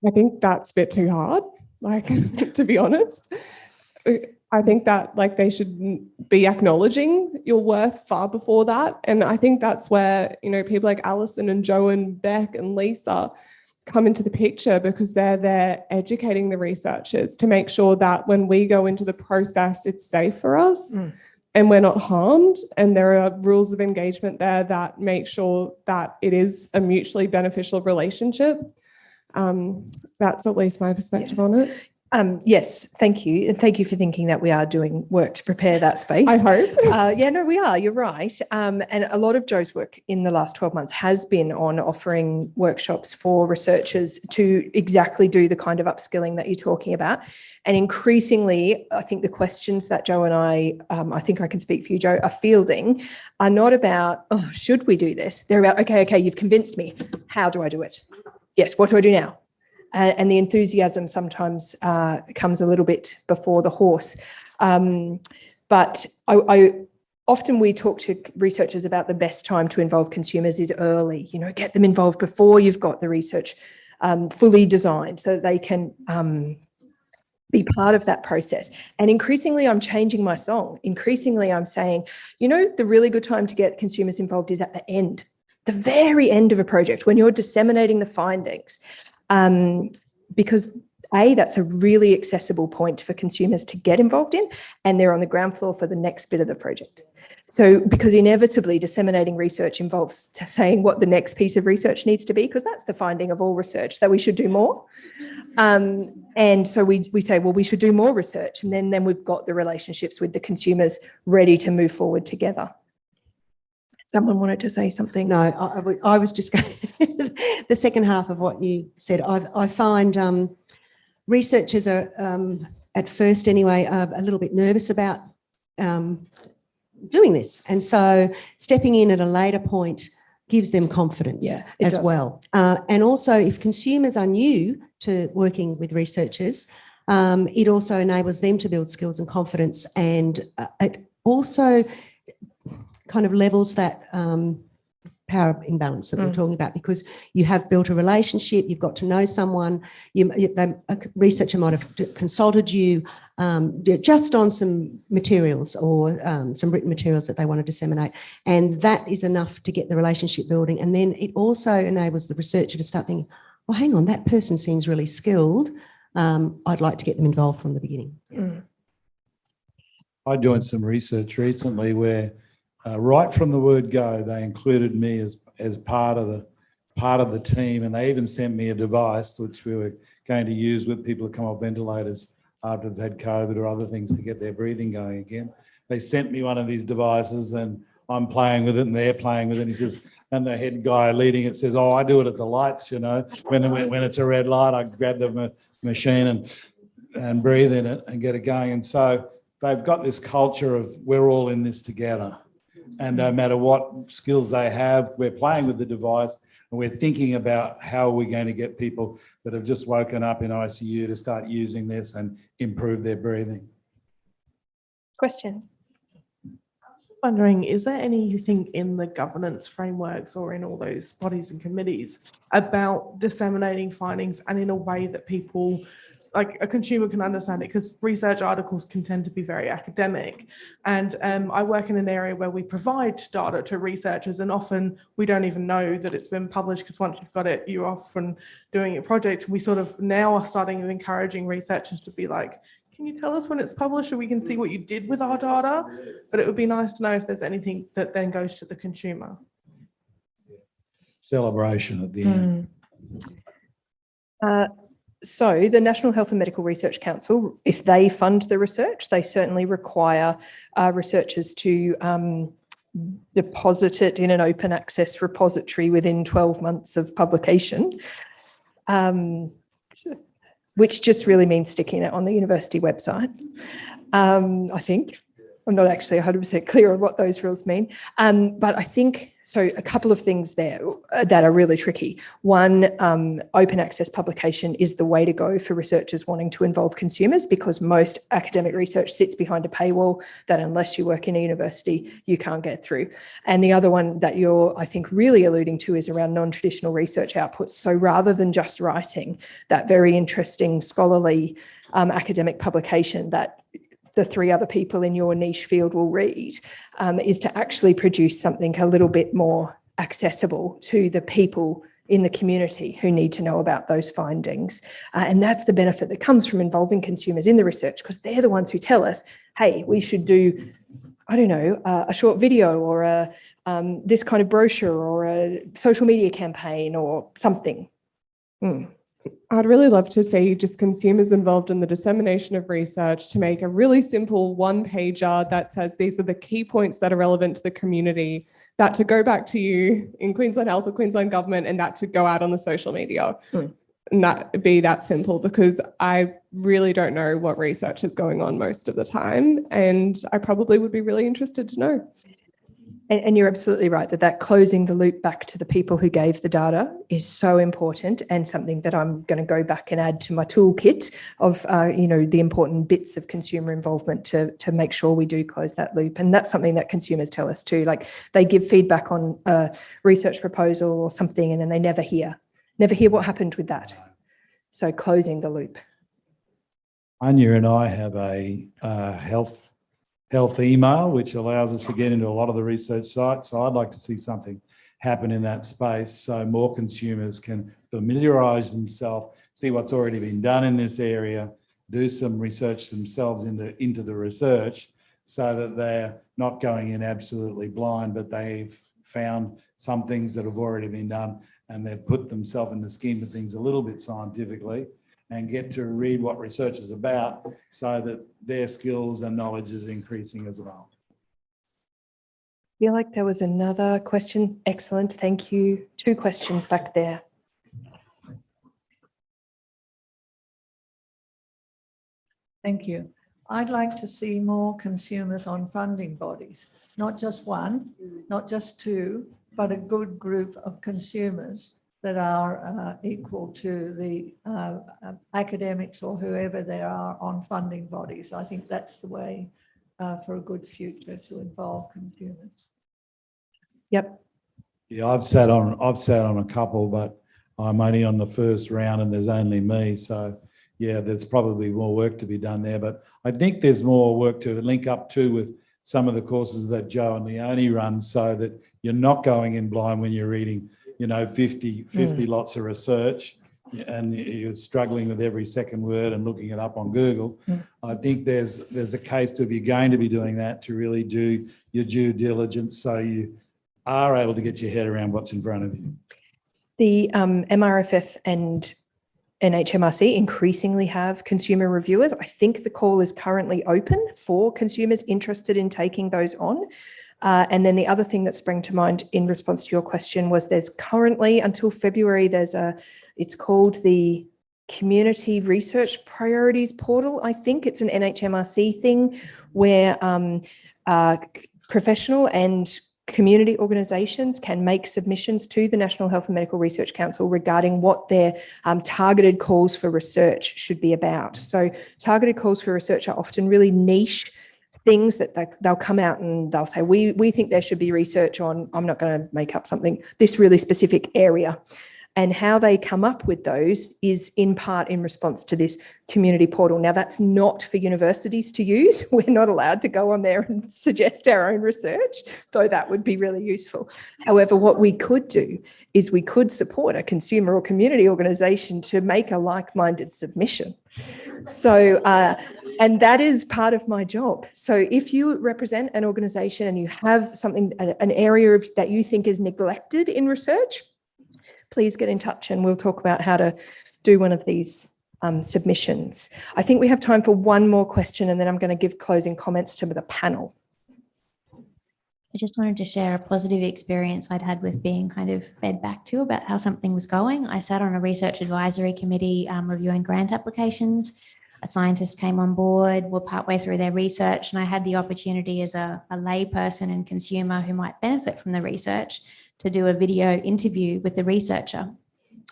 I think that's a bit too hard, like, to be honest. I think that, like, they should be acknowledging your worth far before that. And I think that's where, you know, people like Alison and Jo and Beck and Lisa come into the picture, because they're there educating the researchers to make sure that when we go into the process, it's safe for us and we're not harmed. And there are rules of engagement there that make sure that it is a mutually beneficial relationship. That's at least my perspective on it. Yes, thank you. And thank you for thinking that we are doing work to prepare that space. I hope. Yeah, no, we are. You're right. And a lot of Jo's work in the last 12 months has been on offering workshops for researchers to exactly do the kind of upskilling that you're talking about. And increasingly, I think the questions that Jo and I think I can speak for you, Jo, are fielding are not about, oh, should we do this? They're about, okay, you've convinced me. How do I do it? Yes, what do I do now? And the enthusiasm sometimes comes a little bit before the horse. But I often we talk to researchers about the best time to involve consumers is early. You know, get them involved before you've got the research fully designed so that they can be part of that process. And increasingly, I'm changing my song. Increasingly, I'm saying, you know, the really good time to get consumers involved is at the end, the very end of a project, when you're disseminating the findings. Because that's a really accessible point for consumers to get involved in, and they're on the ground floor for the next bit of the project. So, because inevitably disseminating research involves saying what the next piece of research needs to be, because that's the finding of all research, that we should do more. And so we say, well, we should do more research, and then we've got the relationships with the consumers ready to move forward together. Someone wanted to say something. No, I was just going the second half of what you said. I find researchers are, at first anyway, a little bit nervous about doing this. And so stepping in at a later point gives them confidence as well. And also, if consumers are new to working with researchers, It also enables them to build skills and confidence, and it also kind of levels that power imbalance that we're talking about, because you have built a relationship, you've got to know someone, a researcher might have consulted you just on some materials or some written materials that they want to disseminate, and that is enough to get the relationship building. And then it also enables the researcher to start thinking, well, hang on, that person seems really skilled. I'd like to get them involved from the beginning. I joined some research recently where right from the word go, they included me as part of the team, and they even sent me a device which we were going to use with people who come off ventilators after they've had COVID or other things to get their breathing going again. They sent me one of these devices, and I'm playing with it, and they're playing with it. And he says, and the head guy leading it says, "Oh, I do it at the lights, you know, when it's a red light, I grab the machine and breathe in it and get it going." And so they've got this culture of we're all in this together. And no matter what skills they have, we're playing with the device, and we're thinking about how are we going to get people that have just woken up in ICU to start using this and improve their breathing. Question. Wondering, is there anything in the governance frameworks or in all those bodies and committees about disseminating findings and in a way that people, like a consumer, can understand it? Because research articles can tend to be very academic, and I work in an area where we provide data to researchers, and often we don't even know that it's been published, because once you've got it, you're off and doing your project. We sort of now are starting encouraging researchers to be like, can you tell us when it's published so we can see what you did with our data? But it would be nice to know if there's anything that then goes to the consumer. Celebration at the end. So the National Health and Medical Research Council, if they fund the research, they certainly require researchers to deposit it in an open access repository within 12 months of publication, which just really means sticking it on the university website, I think. I'm not actually 100% clear on what those rules mean. But I think, so a couple of things there that are really tricky. One, open access publication is the way to go for researchers wanting to involve consumers, because most academic research sits behind a paywall that unless you work in a university, you can't get through. And the other one that you're, I think, really alluding to is around non-traditional research outputs. So rather than just writing that very interesting scholarly academic publication that the three other people in your niche field will read, is to actually produce something a little bit more accessible to the people in the community who need to know about those findings. And that's the benefit that comes from involving consumers in the research, because they're the ones who tell us, hey, we should do, I don't know, a short video or this kind of brochure or a social media campaign or something. I'd really love to see just consumers involved in the dissemination of research to make a really simple one-pager that says these are the key points that are relevant to the community, that to go back to you in Queensland Health or Queensland Government, and that to go out on the social media. And that be that simple, because I really don't know what research is going on most of the time, and I probably would be really interested to know. And you're absolutely right that closing the loop back to the people who gave the data is so important, and something that I'm going to go back and add to my toolkit of, the important bits of consumer involvement to make sure we do close that loop. And that's something that consumers tell us too. Like, they give feedback on a research proposal or something, and then they never hear what happened with that. So closing the loop. Anja and I have a health email, which allows us to get into a lot of the research sites. So I'd like to see something happen in that space so more consumers can familiarise themselves, see what's already been done in this area, do some research themselves into the research, so that they're not going in absolutely blind, but they've found some things that have already been done, and they've put themselves in the scheme of things a little bit scientifically, and get to read what research is about, so that their skills and knowledge is increasing as well. I feel like there was another question. Excellent, thank you. 2 questions back there. Thank you. I'd like to see more consumers on funding bodies, not just one, not just 2, but a good group of consumers that are equal to the academics or whoever they are on funding bodies. I think that's the way for a good future to involve consumers. Yep. Yeah, I've sat on a couple, but I'm only on the first round and there's only me. So yeah, there's probably more work to be done there, but I think there's more work to link up to with some of the courses that Joe and Leonie run, so that you're not going in blind when you're reading, 50 lots of research and you're struggling with every second word and looking it up on Google. I think there's a case to, if you're going to be doing that, to really do your due diligence so you are able to get your head around what's in front of you. The MRFF and NHMRC increasingly have consumer reviewers. I think the call is currently open for consumers interested in taking those on. And then the other thing that sprang to mind in response to your question was there's currently, until February, it's called the Community Research Priorities Portal. I think it's an NHMRC thing where professional and community organisations can make submissions to the National Health and Medical Research Council regarding what their targeted calls for research should be about. So targeted calls for research are often really niche things that they'll come out and they'll say, we think there should be research on, I'm not going to make up something, this really specific area. And how they come up with those is in part in response to this community portal. Now, that's not for universities to use. We're not allowed to go on there and suggest our own research, though that would be really useful. However, what we could do is we could support a consumer or community organisation to make a like-minded submission. So, and that is part of my job. So if you represent an organisation and you have something, an area that you think is neglected in research, please get in touch and we'll talk about how to do one of these submissions. I think we have time for one more question and then I'm going to give closing comments to the panel. I just wanted to share a positive experience I'd had with being kind of fed back to about how something was going. I sat on a research advisory committee reviewing grant applications. A scientist came on board, were partway through their research, and I had the opportunity as a lay person and consumer who might benefit from the research to do a video interview with the researcher.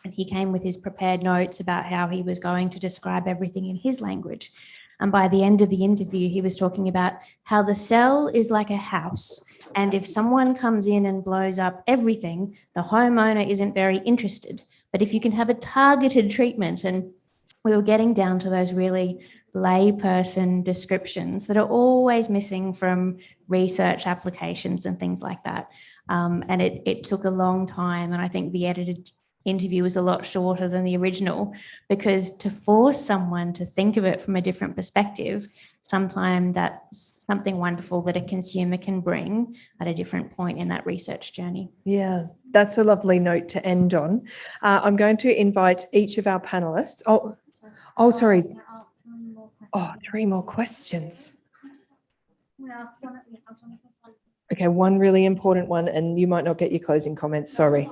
And he came with his prepared notes about how he was going to describe everything in his language. And by the end of the interview, he was talking about how the cell is like a house. And if someone comes in and blows up everything, the homeowner isn't very interested. But if you can have a targeted treatment, and we were getting down to those really layperson descriptions that are always missing from research applications and things like that. And it took a long time. And I think the edited interview was a lot shorter than the original, because to force someone to think of it from a different perspective, sometimes that's something wonderful that a consumer can bring at a different point in that research journey. Yeah, that's a lovely note to end on. I'm going to invite each of our panelists. Oh, sorry. Oh, 3 more questions. Okay, one really important one, and you might not get your closing comments, sorry.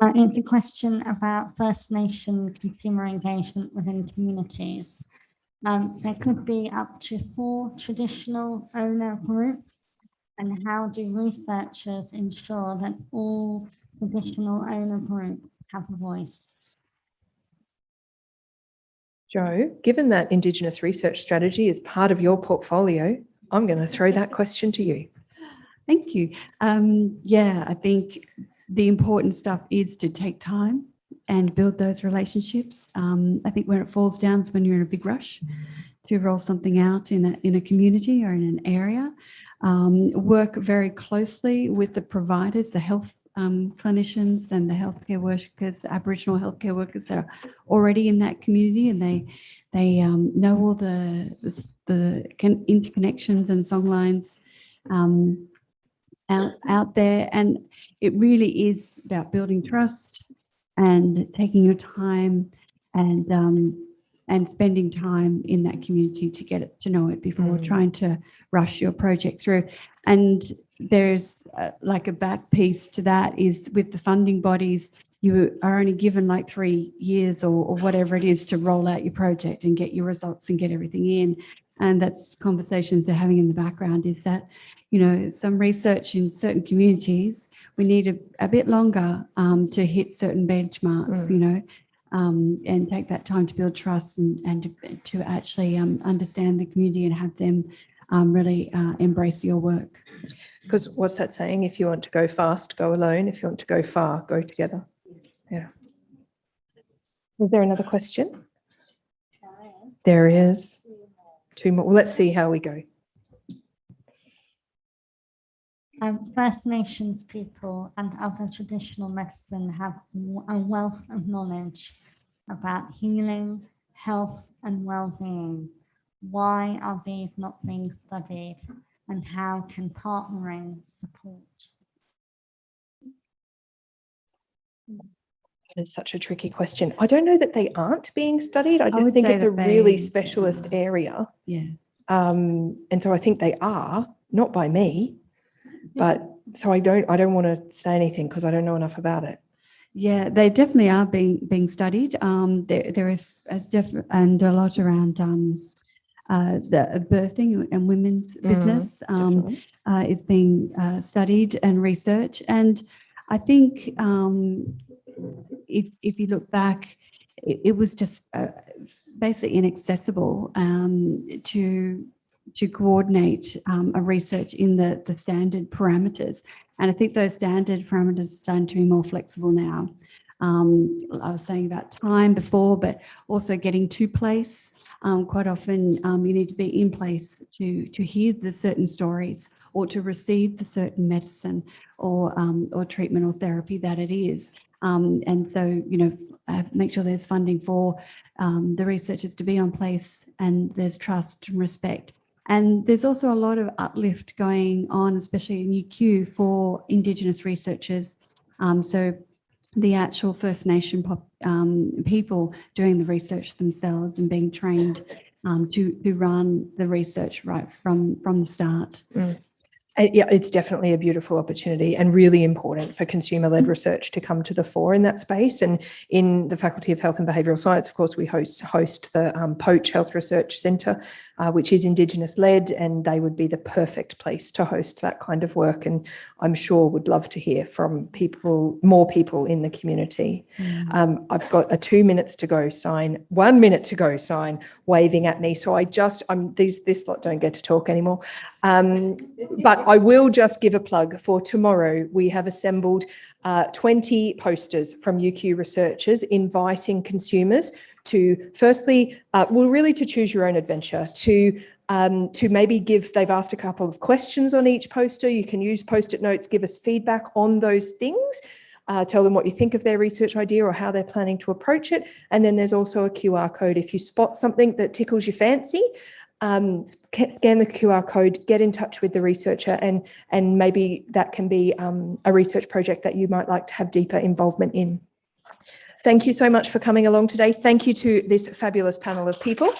It's a question about First Nation consumer engagement within communities. There could be up to 4 traditional owner groups, and how do researchers ensure that all traditional owner groups have a voice? Joe, given that Indigenous research strategy is part of your portfolio, I'm going to throw that question to you. Thank you. Yeah, I think the important stuff is to take time and build those relationships. I think where it falls down is when you're in a big rush to roll something out in a community or in an area. Work very closely with the providers, the health clinicians and the healthcare workers, the Aboriginal healthcare workers that are already in that community, and they know all the interconnections and songlines out there. And it really is about building trust and taking your time and spending time in that community to get to know it before trying to rush your project through. And there's like a back piece to that is with the funding bodies, you are only given like 3 years or whatever it is to roll out your project and get your results and get everything in. and that's conversations they're having in the background, is that, you know, some research in certain communities, we need a bit longer to hit certain benchmarks, you know, and take that time to build trust and to actually understand the community and have them really embrace your work. Because what's that saying? If you want to go fast, go alone. If you want to go far, go together. Yeah. Is there another question? There is. Two more. Well, let's see how we go. First Nations people and other traditional medicine have a wealth of knowledge about healing, health, and well-being. Why are these not being studied, and how can partnering support? It's such a tricky question. I don't know that they aren't being studied. I just would think say it's a that really they- specialist area. Yeah. And so I think they are, not by me, but so I don't want to say anything because I don't know enough about it. Yeah, they definitely are being studied. There is and a lot around the birthing and women's business is being studied and researched. And I think if you look back, it was just basically inaccessible to coordinate a research in the standard parameters. And I think those standard parameters are starting to be more flexible now. I was saying about time before, but also getting to place. Quite often you need to be in place to hear the certain stories or to receive the certain medicine or treatment or therapy that it is. And so, you know, make sure there's funding for the researchers to be on place, and there's trust and respect. And there's also a lot of uplift going on, especially in UQ, for Indigenous researchers. So the actual First Nation people doing the research themselves and being trained to run the research right from the start. Yeah, it's definitely a beautiful opportunity and really important for consumer-led research to come to the fore in that space. And in the Faculty of Health and Behavioural Science, of course, we host the Poach Health Research Centre, which is Indigenous-led, and they would be the perfect place to host that kind of work. And I'm sure would love to hear from more people in the community. I've got a 2 minutes to go sign, 1 minute to go sign waving at me. So this lot don't get to talk anymore. But I will just give a plug for tomorrow. We have assembled 20 posters from UQ researchers inviting consumers to firstly, really to choose your own adventure, to maybe they've asked a couple of questions on each poster. You can use Post-it notes, give us feedback on those things. Tell them what you think of their research idea or how they're planning to approach it. And then there's also a QR code. If you spot something that tickles your fancy, scan the QR code, get in touch with the researcher, and maybe that can be a research project that you might like to have deeper involvement in. Thank you so much for coming along today. Thank you to this fabulous panel of people.